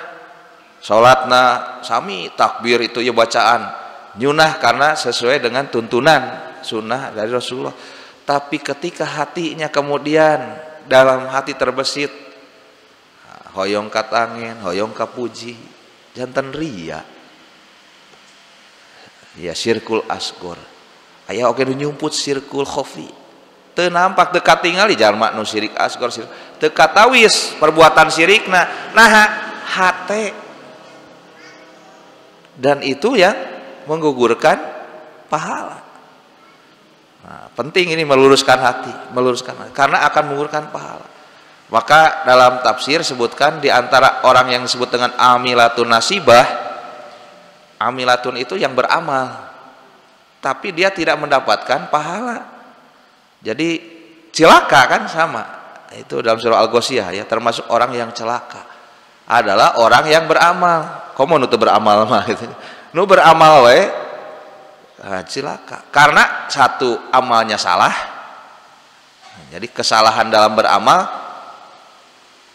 Salatna sami takbir itu ya bacaan. Nyunah karena sesuai dengan tuntunan sunnah dari Rasulullah. Tapi ketika hatinya kemudian dalam hati terbesit hoyong katangin, hoyong kapuji, jantan ria. Ya sirkul asgor aya oke nu nyumput sirkul khofi teu nampak dekat tingali jalma nu sirik asgor teu katawis perbuatan sirikna nah hate dan itu yang menggugurkan pahala. Nah, penting ini meluruskan hati karena akan menggugurkan pahala. Maka dalam tafsir sebutkan di antara orang yang disebut dengan amilatun nasibah. Amilatun itu yang beramal tapi dia tidak mendapatkan pahala, jadi celaka kan sama itu dalam surah Al-Ghasyiyah ya, termasuk orang yang celaka adalah orang yang beramal. Komo nu teu beramal mah gitu. Nu beramal we celaka karena satu amalnya salah. Jadi kesalahan dalam beramal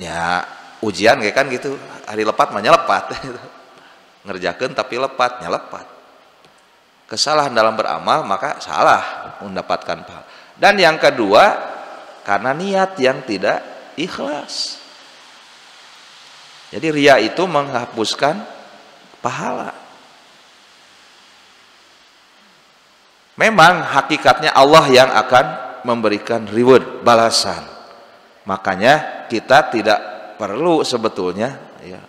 ya ujian kayak kan gitu, hari lepat mah nyelepat ngerjakeun tapi lepatnya lepat. kesalahan dalam beramal, maka salah mendapatkan pahala. Dan yang kedua, karena niat yang tidak ikhlas. Jadi ria itu menghapuskan pahala. Memang hakikatnya Allah yang akan memberikan reward, balasan. Makanya kita tidak perlu sebetulnya ya,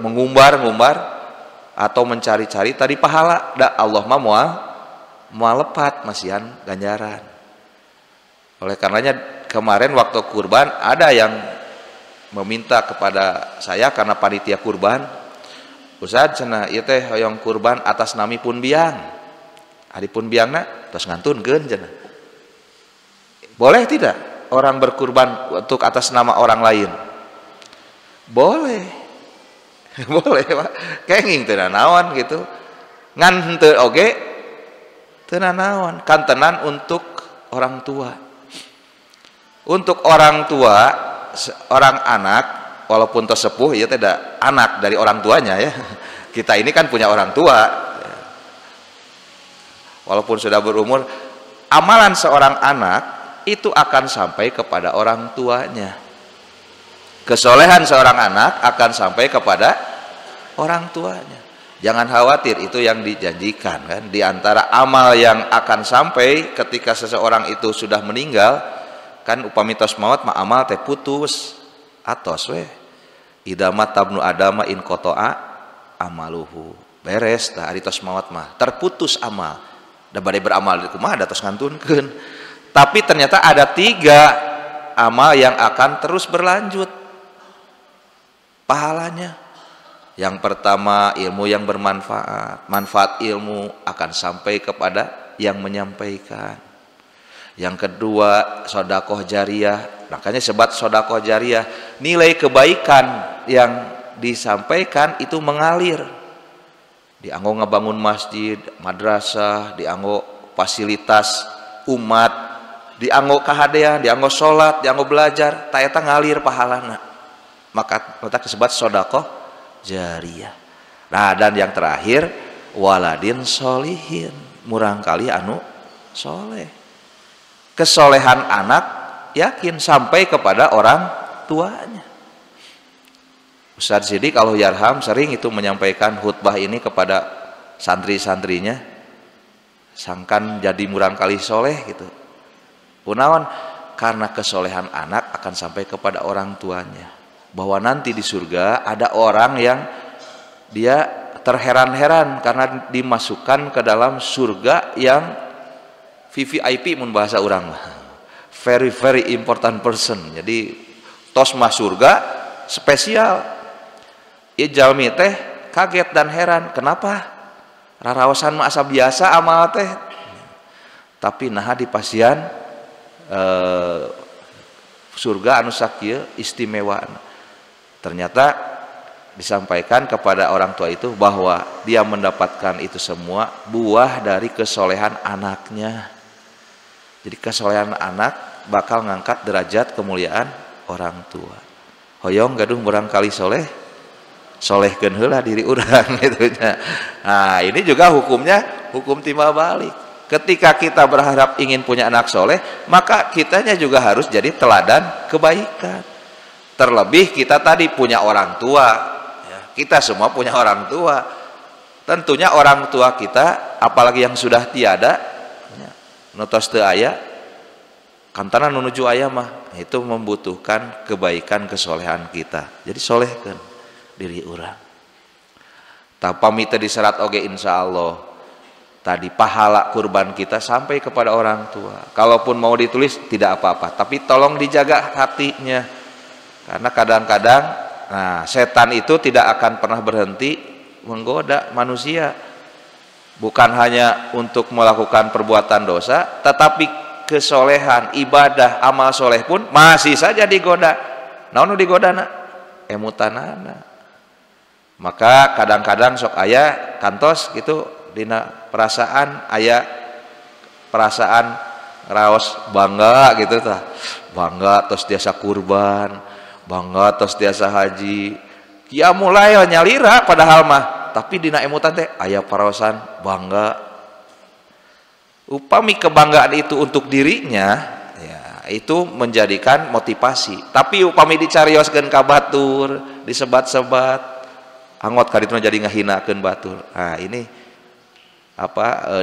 mengumbar-ngumbar atau mencari-cari tadi pahala. Allah mah mau lepat masihan ganjaran. Oleh karenanya kemarin waktu kurban ada yang meminta kepada saya karena panitia kurban, Ustaz cenah ieu teh hoyong kurban atas nami pun biang. Ari pun biangna tos ngantunkeun cenah. Boleh tidak orang berkurban untuk atas nama orang lain? Boleh. Boleh, Pak. Kenging teu naon gitu. Ngan henteu oge teu naon, kantenan untuk orang tua. Untuk orang tua, orang anak walaupun tersepuh ya tidak anak dari orang tuanya ya. Kita ini kan punya orang tua. Walaupun sudah berumur, amalan seorang anak itu akan sampai kepada orang tuanya. Kesolehan seorang anak akan sampai kepada orang tuanya. Jangan khawatir, itu yang dijanjikan kan. Di antara amal yang akan sampai ketika seseorang itu sudah meninggal, kan upami tos maut mah amal teh putus atos we. Idza matabnu adama in qata'a amaluhu. Beres tah ari tos maut mah terputus amal. Da bade beramal di kumaha da tos ngantunkeun. Tapi ternyata ada 3 amal yang akan terus berlanjut pahalanya. Yang pertama, ilmu yang bermanfaat. Manfaat ilmu akan sampai kepada yang menyampaikan. Yang kedua, sedekah jariyah. Makanya sebab sedekah jariyah, nilai kebaikan yang disampaikan itu mengalir. Dianggo ngebangun masjid, madrasah, dianggo fasilitas umat, dianggo kahadean, dianggo salat, dianggo belajar, ta eta ngalir pahalana. Maka disebut sedekah jariyah. Nah, dan yang terakhir, waladin solihin, murangkali anu soleh. Kesolehan anak yakin sampai kepada orang tuanya. Ustaz Sidik kalau yarham sering itu menyampaikan khutbah ini kepada santri-santrinya, sangkan jadi murangkali soleh gitu. Kunaon? Karena kesolehan anak akan sampai kepada orang tuanya. Bahwa nanti di surga ada orang yang dia terheran-heran karena dimasukkan ke dalam surga yang VVIP mun bahasa orang mah. Very very important person. Jadi tos mah surga spesial. Ieu jalmi teh kaget dan heran, kenapa? Raraosan mah asa biasa amal teh. Tapi naha di pasian surga anu sakieu istimewa. Ternyata disampaikan kepada orang tua itu bahwa dia mendapatkan itu semua buah dari kesolehan anaknya. Jadi kesolehan anak bakal ngangkat derajat kemuliaan orang tua. Hoyong gaduh murangkali soleh, solehkeun heula diri urang gitu nya. Nah, ini juga hukumnya hukum timbal balik. Ketika kita berharap ingin punya anak soleh, maka kitanya juga harus jadi teladan kebaikan. Terlebih kita tadi punya orang tua, ya, kita semua punya orang tua. Tentunya orang tua kita, apalagi yang sudah tiada, ya, nutos teu aya, kantana nunuju aya mah, itu membutuhkan kebaikan kesolehan kita. Jadi solehkeun diri urang. Tapami teh diserat oge insyaallah. Tadi pahala kurban kita sampai kepada orang tua. Kalaupun mau ditulis tidak apa-apa, tapi tolong dijaga hatinya. Karena kadang-kadang nah, setan itu tidak akan pernah berhenti menggoda manusia. Bukan hanya untuk melakukan perbuatan dosa, tetapi kesolehan, ibadah, amal soleh pun masih saja digoda. Naon digodana? Emutanana. Maka kadang-kadang sok aya kantos gitu dina perasaan aya perasaan raos bangga gitu tah. Bangga tos tiasa kurban, bangga tos tiasa haji. Kia mulai nyalira padahal mah, tapi dina emutan teh aya paraosan bangga Upami kebanggaan itu untuk dirinya, ya itu menjadikan motivasi. Tapi upami dicarioskeun ka batur, disebat-sebat, anggot kadituna jadi ngahinakeun batur. Nah, ini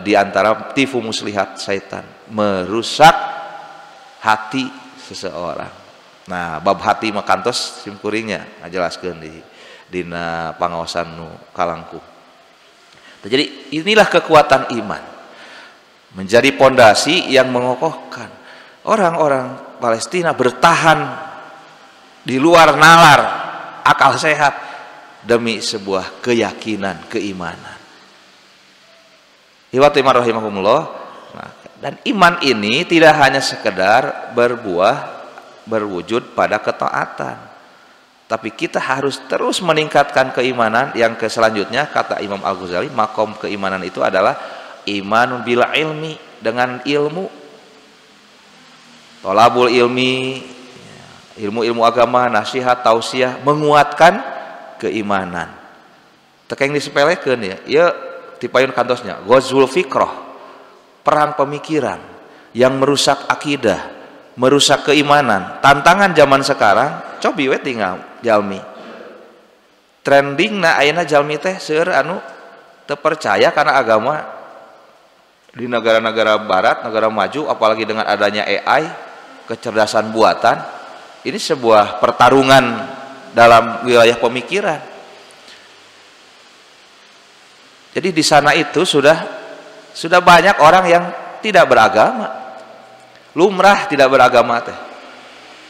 di antara tifu muslihat syaitan, merusak hati seseorang. Nah, bab hati mah kantos simkuringnya ngajelaskeun di dina pangaosan nu kalangkung. Jadi inilah kekuatan iman, menjadi pondasi yang mengokohkan orang-orang Palestina bertahan di luar nalar akal sehat demi sebuah keyakinan, keimanan. Iwatu iman rahimahumullah. Nah, dan iman ini tidak hanya sekedar berwujud pada ketaatan, tapi kita harus terus meningkatkan keimanan. Yang selanjutnya kata Imam Al-Ghazali, makom keimanan itu adalah iman bila ilmi, dengan ilmu, tolabul ilmi, ilmu-ilmu agama, nasihat, tausiah, menguatkan keimanan. Tekeng disepelekeun ya tipayun kantosnya ghazwul fikrah, perang pemikiran yang merusak akidah, merusak keimanan. Tantangan zaman sekarang cobi we tinggal jalmi trending na ayeuna jalmi teh seueur anu teu percaya karena agama di negara-negara barat, negara maju, apalagi dengan adanya AI, kecerdasan buatan. Ini sebuah pertarungan dalam wilayah pemikiran. Jadi di sana itu sudah banyak orang yang tidak beragama, lumrah tidak beragama teh.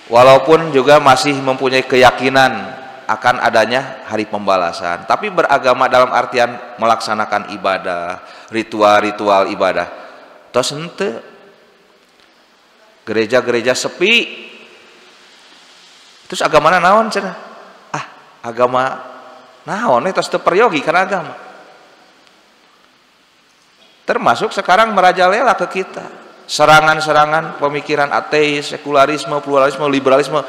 Walaupun juga masih mempunyai keyakinan akan adanya hari pembalasan, tapi beragama dalam artian melaksanakan ibadah, ritual-ritual ibadah. Tos henteu. Gereja-gereja sepi. Terus agamana naon cenah? Agama naon tos teu peryogi kana agama. Termasuk sekarang merajalela ke kita serangan-serangan pemikiran ateis, sekularisme, pluralisme, liberalisme.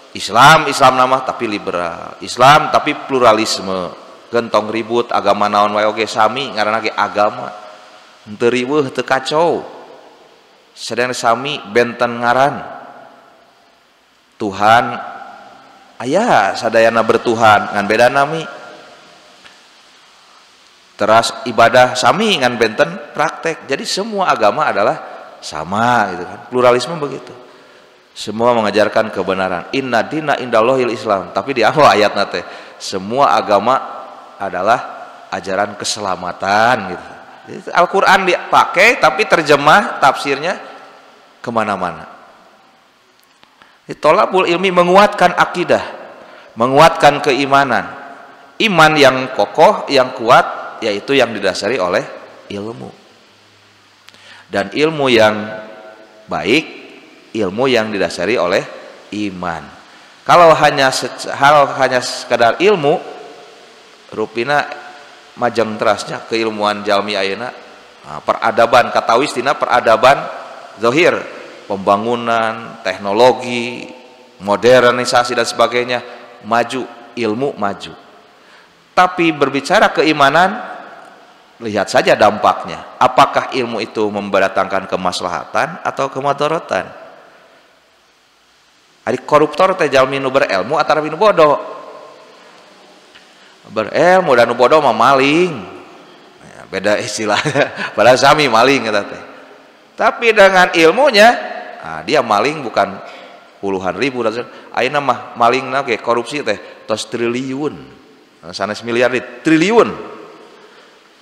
Islam nama tapi liberal, Islam tapi pluralisme, gentong ribut agama naon wae oge sami ngaranna ge agama. Henteu riweuh teu kacau, sedang sami benten ngaran Tuhan aya sadayana bertuhan ngan beda nami. Teras ibadah sami ngan benten praktek. Jadi semua agama adalah sama gitu kan. Pluralisme begitu. Semua mengajarkan kebenaran. Inna dina indallahil Islam. Tapi di awal ayat nate semua agama adalah ajaran keselamatan gitu. Al-Quran dipakai tapi terjemah tafsirnya kemana-mana. Tolabul ilmi menguatkan akidah, menguatkan keimanan. Iman yang kokoh, yang kuat, yaitu yang didasari oleh ilmu. Dan ilmu yang baik, ilmu yang didasari oleh iman. Kalau hanya sekadar ilmu, rupina majeng terasnya keilmuan jalmi ayeuna. Peradaban katawis tina peradaban zahir, pembangunan, teknologi, modernisasi dan sebagainya maju, ilmu maju. Tapi berbicara keimanan, lihat saja dampaknya. Apakah ilmu itu memdatangkan kemaslahatan atau kemudaratan? Ari koruptor teh jalmi nu berilmu atau nu bodoh? Berilmu dan nu bodoh mah maling. Ya, beda istilahnya. Padahal sami maling eta teh. Tapi dengan ilmunya, dia maling bukan puluhan ribu, ayeuna mah malingna ge korupsi teh tos triliun. Sanes miliar triliun.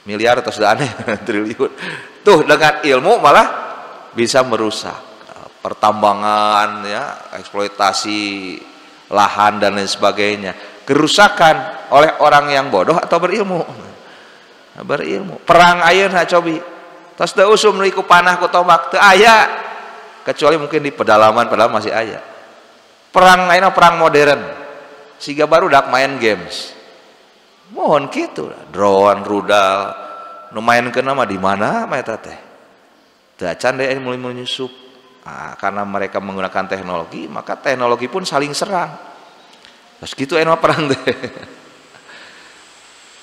Miliar tos da aneh triliun. Tuh dengan ilmu malah bisa merusak pertambangan ya, eksploitasi lahan dan lain sebagainya. Kerusakan oleh orang yang bodoh atau berilmu. Berilmu. Perang ayeuna cobi. Tos teu usum ku panah ku tombak teu aya. Kecuali mungkin di pedalaman masih aya. Perang ayeuna perang modern. Siga barudak main games. Mohon gitu, drone, rudal, nu maenkeun mah di mana mah eta teh. Teu acan deui mulai menyusup. Karena mereka menggunakan teknologi, maka teknologi pun saling serang. Terus gitu anu perang teh.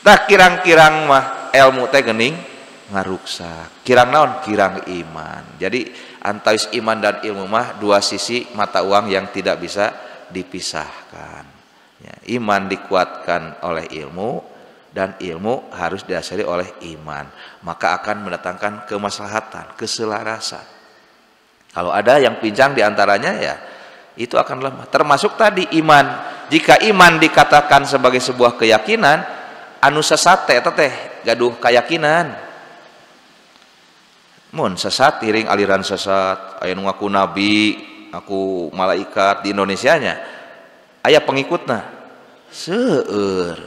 Tah kirang-kirang mah ilmu teh geuning ngaruksak. Kirang naon? Kirang iman. Jadi antawis iman dan ilmu mah dua sisi mata uang yang tidak bisa dipisahkan. Ya, iman dikuatkan oleh ilmu dan ilmu harus didasari oleh iman. Maka akan mendatangkan kemaslahatan, keselarasan. Kalau ada yang pincang diantaranya ya itu akan lemah. Termasuk tadi iman. Jika iman dikatakan sebagai sebuah keyakinan, anu sesat teh gaduh keyakinan. Mun sesat iring aliran sesat, aya nu ngaku nabi, aku malaikat di Indonesianya. Aya pengikutna. Seueur.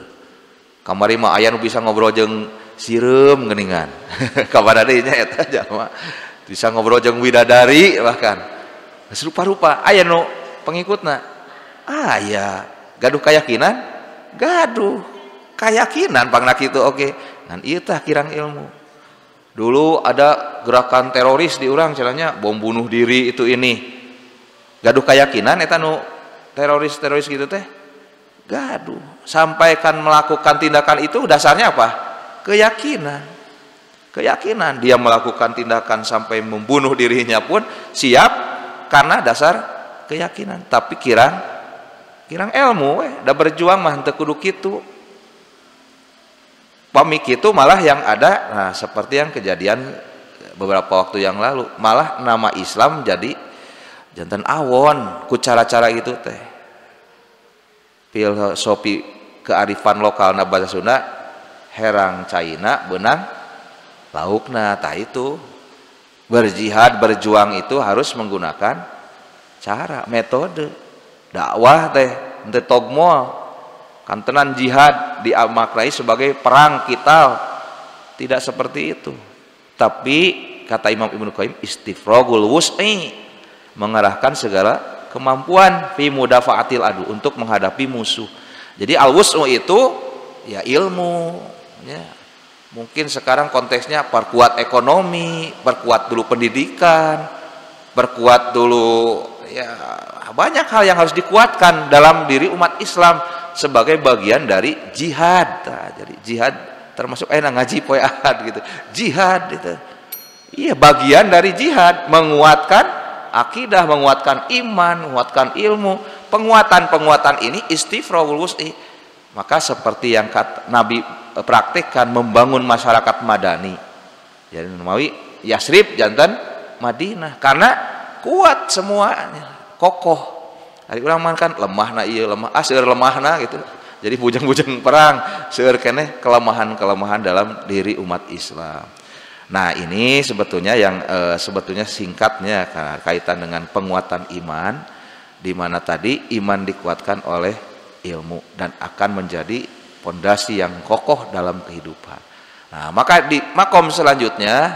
Kamari mah aya nu bisa ngobrol jeung sireum geuningan. Kabar deui nya eta jalma. Bisa ngobrol jeung widadari bahkan. Serupa-rupa aya nu pengikutna. Aya gaduh keyakinan, gaduh keyakinan pangna kitu oke. Ngan ieu tah kirang ilmu. Dulu ada gerakan teroris di urang caranya bom bunuh diri itu ini. Gaduh keyakinan eta nu teroris gitu teh. Gaduh, sampaikan melakukan tindakan itu dasarnya apa? Keyakinan. Keyakinan dia melakukan tindakan sampai membunuh dirinya pun siap karena dasar keyakinan. Tapi kirang ilmu da berjuang mah henteu kudu kitu. Pamik itu malah yang ada, nah seperti yang kejadian beberapa waktu yang lalu, malah nama Islam jadi jantan awon ku cara-cara gitu teh. Filosofi kearifan lokal na bahasa Sunda herang caina benang laukna tah itu. Berjihad berjuang itu harus menggunakan cara metode dakwah teh henteu togmol. Kantenan jihad dimaknai sebagai perang kital, tidak seperti itu. Tapi kata Imam Ibnu Qayyim istifragul wus'i, mengarahkan segala kemampuan fi mudafa'atil adu, untuk menghadapi musuh. Jadi al-wus'u itu ya ilmu ya. Mungkin sekarang konteksnya perkuat ekonomi, perkuat dulu pendidikan, perkuat dulu ya banyak hal yang harus dikuatkan dalam diri umat Islam sebagai bagian dari jihad. Nah, jadi jihad termasuk ngaji poe ahad gitu. Jihad itu. Iya, bagian dari jihad, menguatkan akidah, menguatkan iman, menguatkan ilmu. Penguatan ini istifragul wus'i. Maka seperti yang Nabi praktikkan membangun masyarakat madani. Jadi Nawawi Yasrib jantan Madinah karena kuat semuanya, kokoh. Hari urang mah kan lemahna ieu lemah, seueur lemahna gitu. Jadi bujang-bujang perang, seueur keneh kelemahan-kelemahan dalam diri umat Islam. Nah, ini sebetulnya yang sebetulnya singkatnya kaitan dengan penguatan iman, di mana tadi iman dikuatkan oleh ilmu dan akan menjadi pondasi yang kokoh dalam kehidupan. Nah, maka di makom selanjutnya,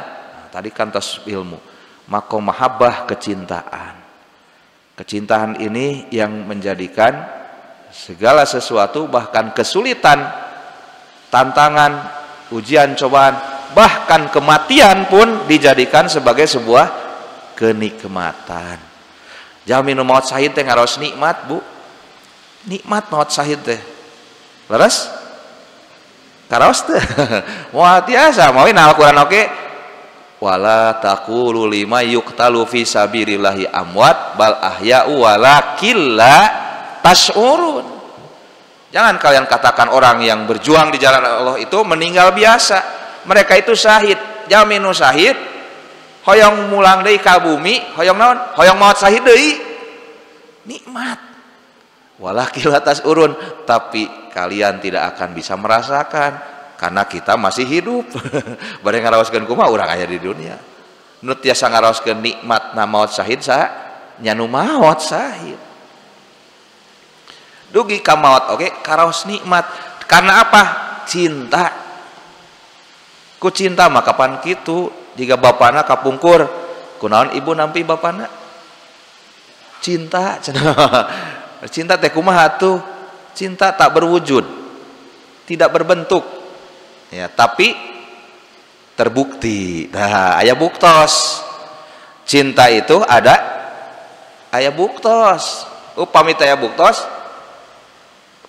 tadi kan tos ilmu, makom mahabbah kecintaan. Kecintaan ini yang menjadikan segala sesuatu, bahkan kesulitan, tantangan, ujian, cobaan, bahkan kematian pun dijadikan sebagai sebuah kenikmatan. Jaminu maut syahid teh ngaros nikmat, Bu. Nikmat maut syahid teh. Leres? Karos teh. Moal tiasa, mau Al-Qur'an oke. Wala taqulu lima yuqtalu fi sabilillahi amwat bal ahya'u walakin la tash'urun. Jangan kalian katakan orang yang berjuang di jalan Allah itu meninggal biasa. Mereka itu syahid. Jaminu syahid hoyong mulang deui ka bumi, hoyong naon? Hoyong maot syahid deui. Nikmat. Walakin la tash'urun, tapi kalian tidak akan bisa merasakan karena kita masih hidup. Bari ngaraoskeun kumaha urang aya di dunia. Nu tiasa ngaraoskeun nikmatna maot syahid nya nu maot syahid. Dugi ka maot oge karaos nikmat. Karena apa? Cinta. Ku cinta mah kapan kitu? Jika bapana kapungkur, kunaon ibu nampi bapana? Cinta. Cinta teh kumaha tuh? Cinta tak berwujud, tidak berbentuk. Ya, tapi terbukti. Nah, aya buktos. Cinta itu ada aya buktos. Upami aya buktos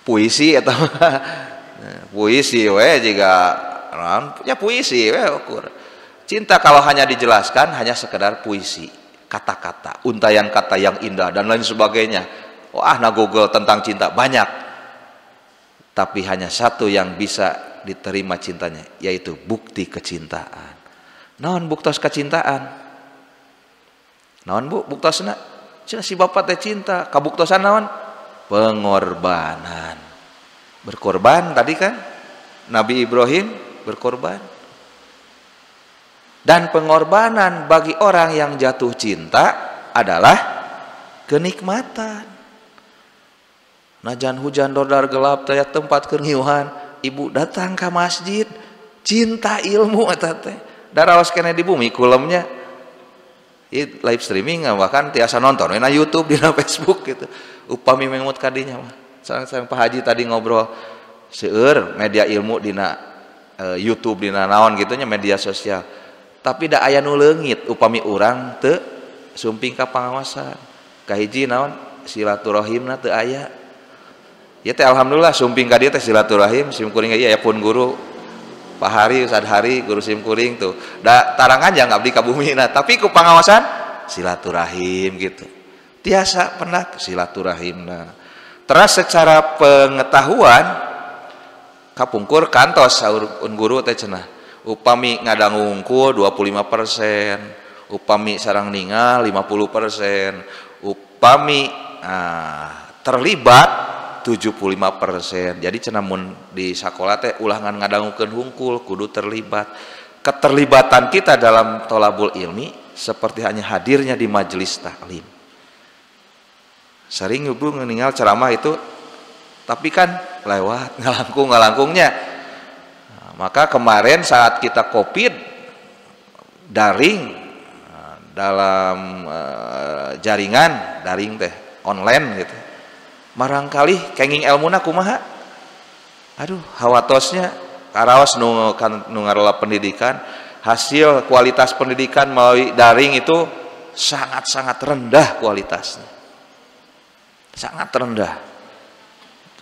puisi atau puisi we juga punya puisi we ukur. Cinta kalau hanya dijelaskan hanya sekedar puisi, kata-kata, untayan kata yang indah dan lain sebagainya. Wah, nah Google tentang cinta banyak. Tapi hanya satu yang bisa diterima cintanya, yaitu bukti kecintaan. Naon buktos kecintaan? Naon bu buktosna? Cina si bapak teh cinta, kabuktosan naon? Pengorbanan. Berkorban tadi kan? Nabi Ibrahim berkorban. Dan pengorbanan bagi orang yang jatuh cinta adalah kenikmatan. Najan hujan dordar gelap teh tempat keungiuhan, ibu datang ke masjid, cinta ilmu eta teh. Daraos keneh di bumi kulemnya. Live streaming bahkan tiasa nonton na YouTube di Facebook gitu. Upami mengemut kadinya mah. Sareng Pak Haji tadi ngobrol seueur media ilmu dina YouTube dina naon gitu nya media sosial. Tapi da aya nu leungit upami urang teu sumping ka pangawasan. Kahiji naon silaturahimna teu aya. Ya teh alhamdulillah sumping ka dieu teh silaturahim simkuring ieu aya pun guru Pak Hari Ustad Hari guru simkuring tuh. Da tarangan jang abdi ka bumina tapi ku pangawasan silaturahim gitu. Tiasa pernah silaturahimna. Terus secara pengetahuan kapungkur kantos saur guru teh cenah. Upami ngadang unggul 25%, upami sarang ningal 50%, upami terlibat 75%. Jadi cenah mun di sakola teh ulangan ngadangukeun hungkul kudu terlibat. Keterlibatan kita dalam tholabul ilmi seperti hanya hadirnya di majelis taklim. Sering ibu ngeningal ceramah itu tapi kan lewat ngalangkungnya. Maka kemarin saat kita COVID daring dalam jaringan daring teh online gitu, marangkali kenging elmuna kumaha, aduh hawatosnya karaos nu ngarola pendidikan, hasil kualitas pendidikan melalui daring itu sangat-sangat rendah kualitasnya, sangat rendah.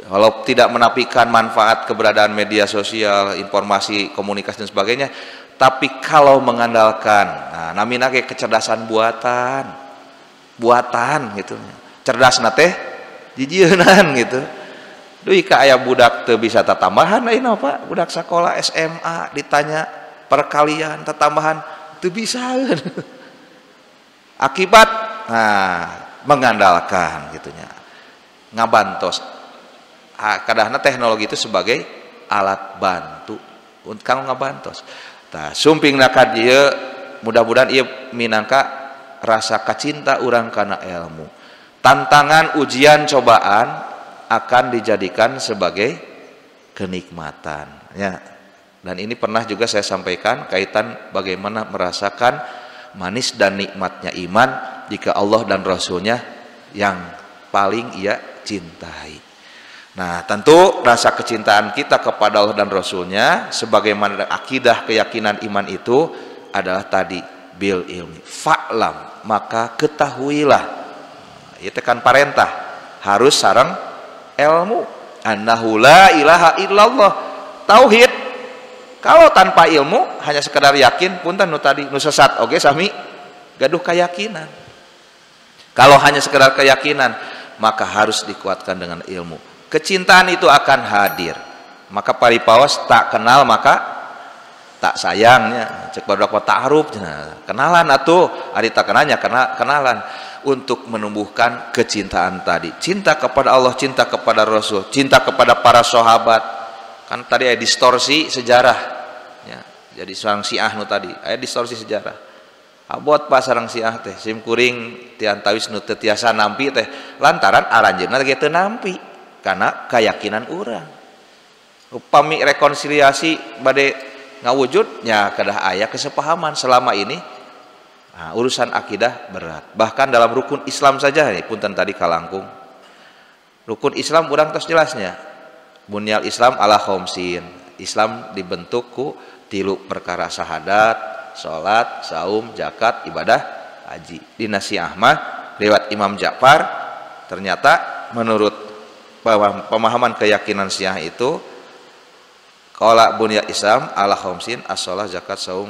Kalau tidak menafikan manfaat keberadaan media sosial, informasi, komunikasi dan sebagainya, tapi kalau mengandalkan, nah namina kayak kecerdasan buatan gitu, cerdas nate, jijieun gitu. Duh ika aya budak teu bisa tatambahan lain apa? Budak sekolah SMA ditanya perkalian tatambahan teu bisaeun. Akibat, mengandalkan gitunya, ngabantos. Kadahna teknologi itu sebagai alat bantu untuk kamu ngabantos. Tah sumpingna ka dieu mudah-mudahan ieu minangka rasa kacinta urang kana ilmu. Tantangan, ujian, cobaan akan dijadikan sebagai kenikmatan ya. Dan ini pernah juga saya sampaikan kaitan bagaimana merasakan manis dan nikmatnya iman jika Allah dan Rasulnya yang paling ia cintai. Nah tentu rasa kecintaan kita kepada Allah dan Rasulnya sebagaimana akidah keyakinan iman itu adalah tadi bil ilmi fa'lam, maka ketahuilah itu kan perintah harus sareng ilmu annahu la ilaha illallah tauhid. Kalau tanpa ilmu hanya sekedar yakin punten nu tadi nu sesat oge sami gaduh keyakinan. Kalau hanya sekedar keyakinan maka harus dikuatkan dengan ilmu. Kecintaan itu akan hadir. Maka paripawas tak kenal maka tak sayangnya. Cek barudak ta'aruf kenalan atuh ari tak kenalnya kenalan untuk menumbuhkan kecintaan tadi. Cinta kepada Allah, cinta kepada Rasul, cinta kepada para sahabat. Kan tadi ada distorsi sejarah. Ya, jadi seorang Syiah nu tadi, ada distorsi sejarah. Abot pas sareng Syiah teh simkuring tiantawis nu teu tiasa nampi teh lantaran aranjeunna ge teu nampi. Karena keyakinan orang upami rekonsiliasi bade ngawujudnya kedah aya kesepahaman selama ini urusan akidah berat. Bahkan dalam rukun Islam saja nih punten tadi kalangkung rukun Islam urang tos jelasnya bunyal Islam ala khomsin. Islam dibentuk ku 3 perkara syahadat, salat, saum, zakat, ibadah haji. Di Syiah mah lewat Imam Ja'far ternyata menurut bahwa pemahaman keyakinan Syiah itu qala bunya Islam ala khamsin as-shalah zakat saum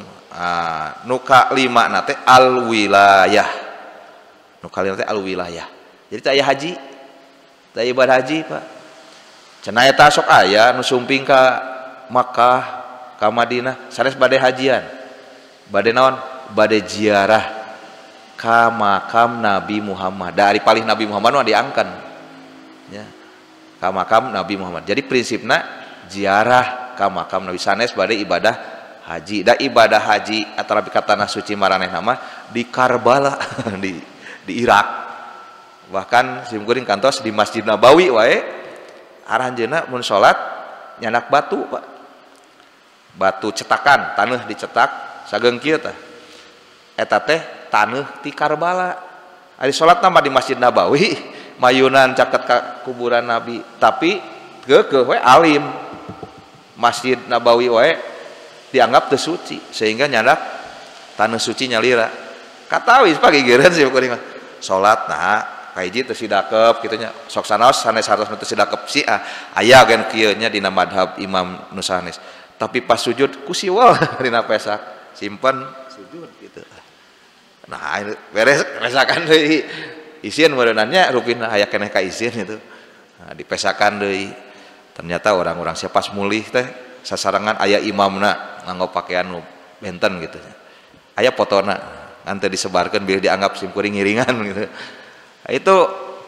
nuka 5 nate al wilayah nuka 5 nate al wilayah jadi teh aya haji teh ibadah haji Pak cenah eta sok aya nu sumping ka Makkah ka Madinah sanes bade hajian bade naon bade ziarah ka makam Nabi Muhammad dari palih Nabi Muhammad mah diangkan ya ka makam Nabi Muhammad jadi prinsipna ziarah ka makam Nabi sanes bade ibadah haji da ibadah haji atau lebih kata tanah suci maraneh nama di Karbala di Irak bahkan simkuring kantos di Masjid Nabawi wae aranjeuna mun salat nyanak batu Pak batu cetakan taneuh dicetak sageung kieu tah eta teh taneuh ti Karbala ari salat nama di Masjid Nabawi mayunan caket ka kuburan Nabi tapi keukeuh we alim Masjid Nabawi wae dianggap teu suci sehingga nyadak taneuh suci nyalira katawis pagigeureun sih kuring salat nah kahiji teu sidakep kitu nya sok sanaos sanes hartos teu sidakep si aya gen kieu nya dina madhab Imam nu sanes tapi pas sujud ku siwal dina pesak simpen sujud gitu nah beres pesakan deui isieun meureunannya rupina aya keneh ka isieun itu nah, dipesakan deui ternyata orang-orang siapa pas mulih teh sasarangan aya imamna nganggo pakaian nu benten gitu aya fotona ngan teu disebarkeun biar dianggap simkuring ngiringan gitu nah, itu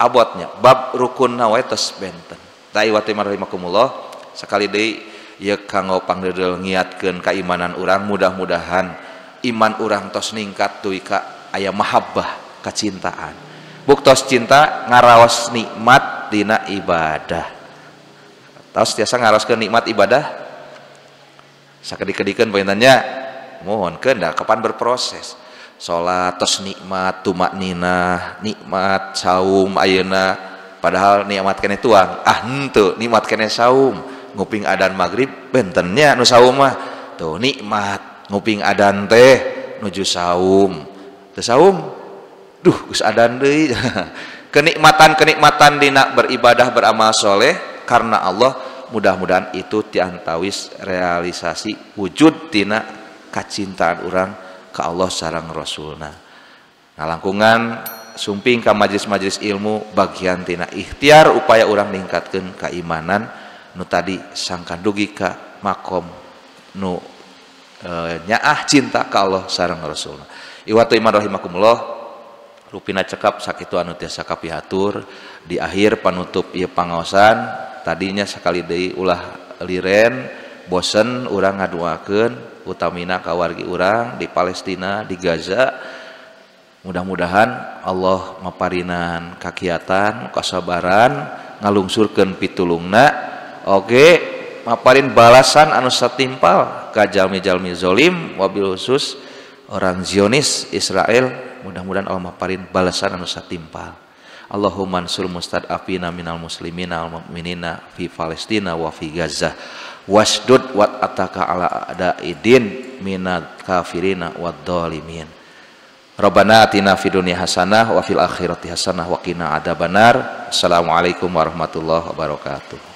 abotnya bab rukunna wae tos benten da ieu rahimakumullah sakali deui ieu kanggo pangdeudel ngiatkeun kaimanan urang mudah-mudahan iman urang tos ningkat tuluy ka aya mahabbah kacintaan buktos cinta ngaraos nikmat dina ibadah taos tiasa ngaraoskeun nikmat ibadah sakedik-kedikeun pointannya mohonkeun da kapan berproses salat tos nikmat tumakninah nikmat saum ayeuna padahal nikmat keneh tuang henteu nikmat keneh saum nguping adzan maghrib bentennya nu saum mah tuh nikmat nguping adzan teh nuju saum teu saum duh geus adzan deui kenikmatan dina beribadah beramal soleh karena Allah mudah-mudahan itu tiantawis realisasi wujud dina kacintaan urang ka Allah sareng Rasulna ngalangkungan sumping ka majelis-majelis ilmu bagian tina ikhtiar upaya urang ningkatkeun keimanan nu tadi sangkan dugi ka makom nu nyaah cinta ka Allah sareng Rasulna iwatu iman rahimakumullah rupina cekap sakitu anu tiasa kapihatur di akhir panutup ieu pangaosan tadinya sakali deui ulah liren bosen urang ngaduakeun utamina ka wargi urang di Palestina di Gaza mudah-mudahan Allah maparinan kakiatan kasabaran ngalungsurkeun pitulungna oke maparin balasan anu satimpal ka jalmi-jalmi zolim wabil khusus orang Zionis Israel mudah-mudahan Allah maparin balasan anu satimpal Allahumma ansur mustad'afina minal muslimina wal mu'minina fi Palestina wa fi Gaza wasdud wat ataka ala adaidin minat kafirina wad dhalimin Rabbana atina fid dunya hasanah wa fil akhirati hasanah wa qina adzabannar assalamualaikum warahmatullahi wabarakatuh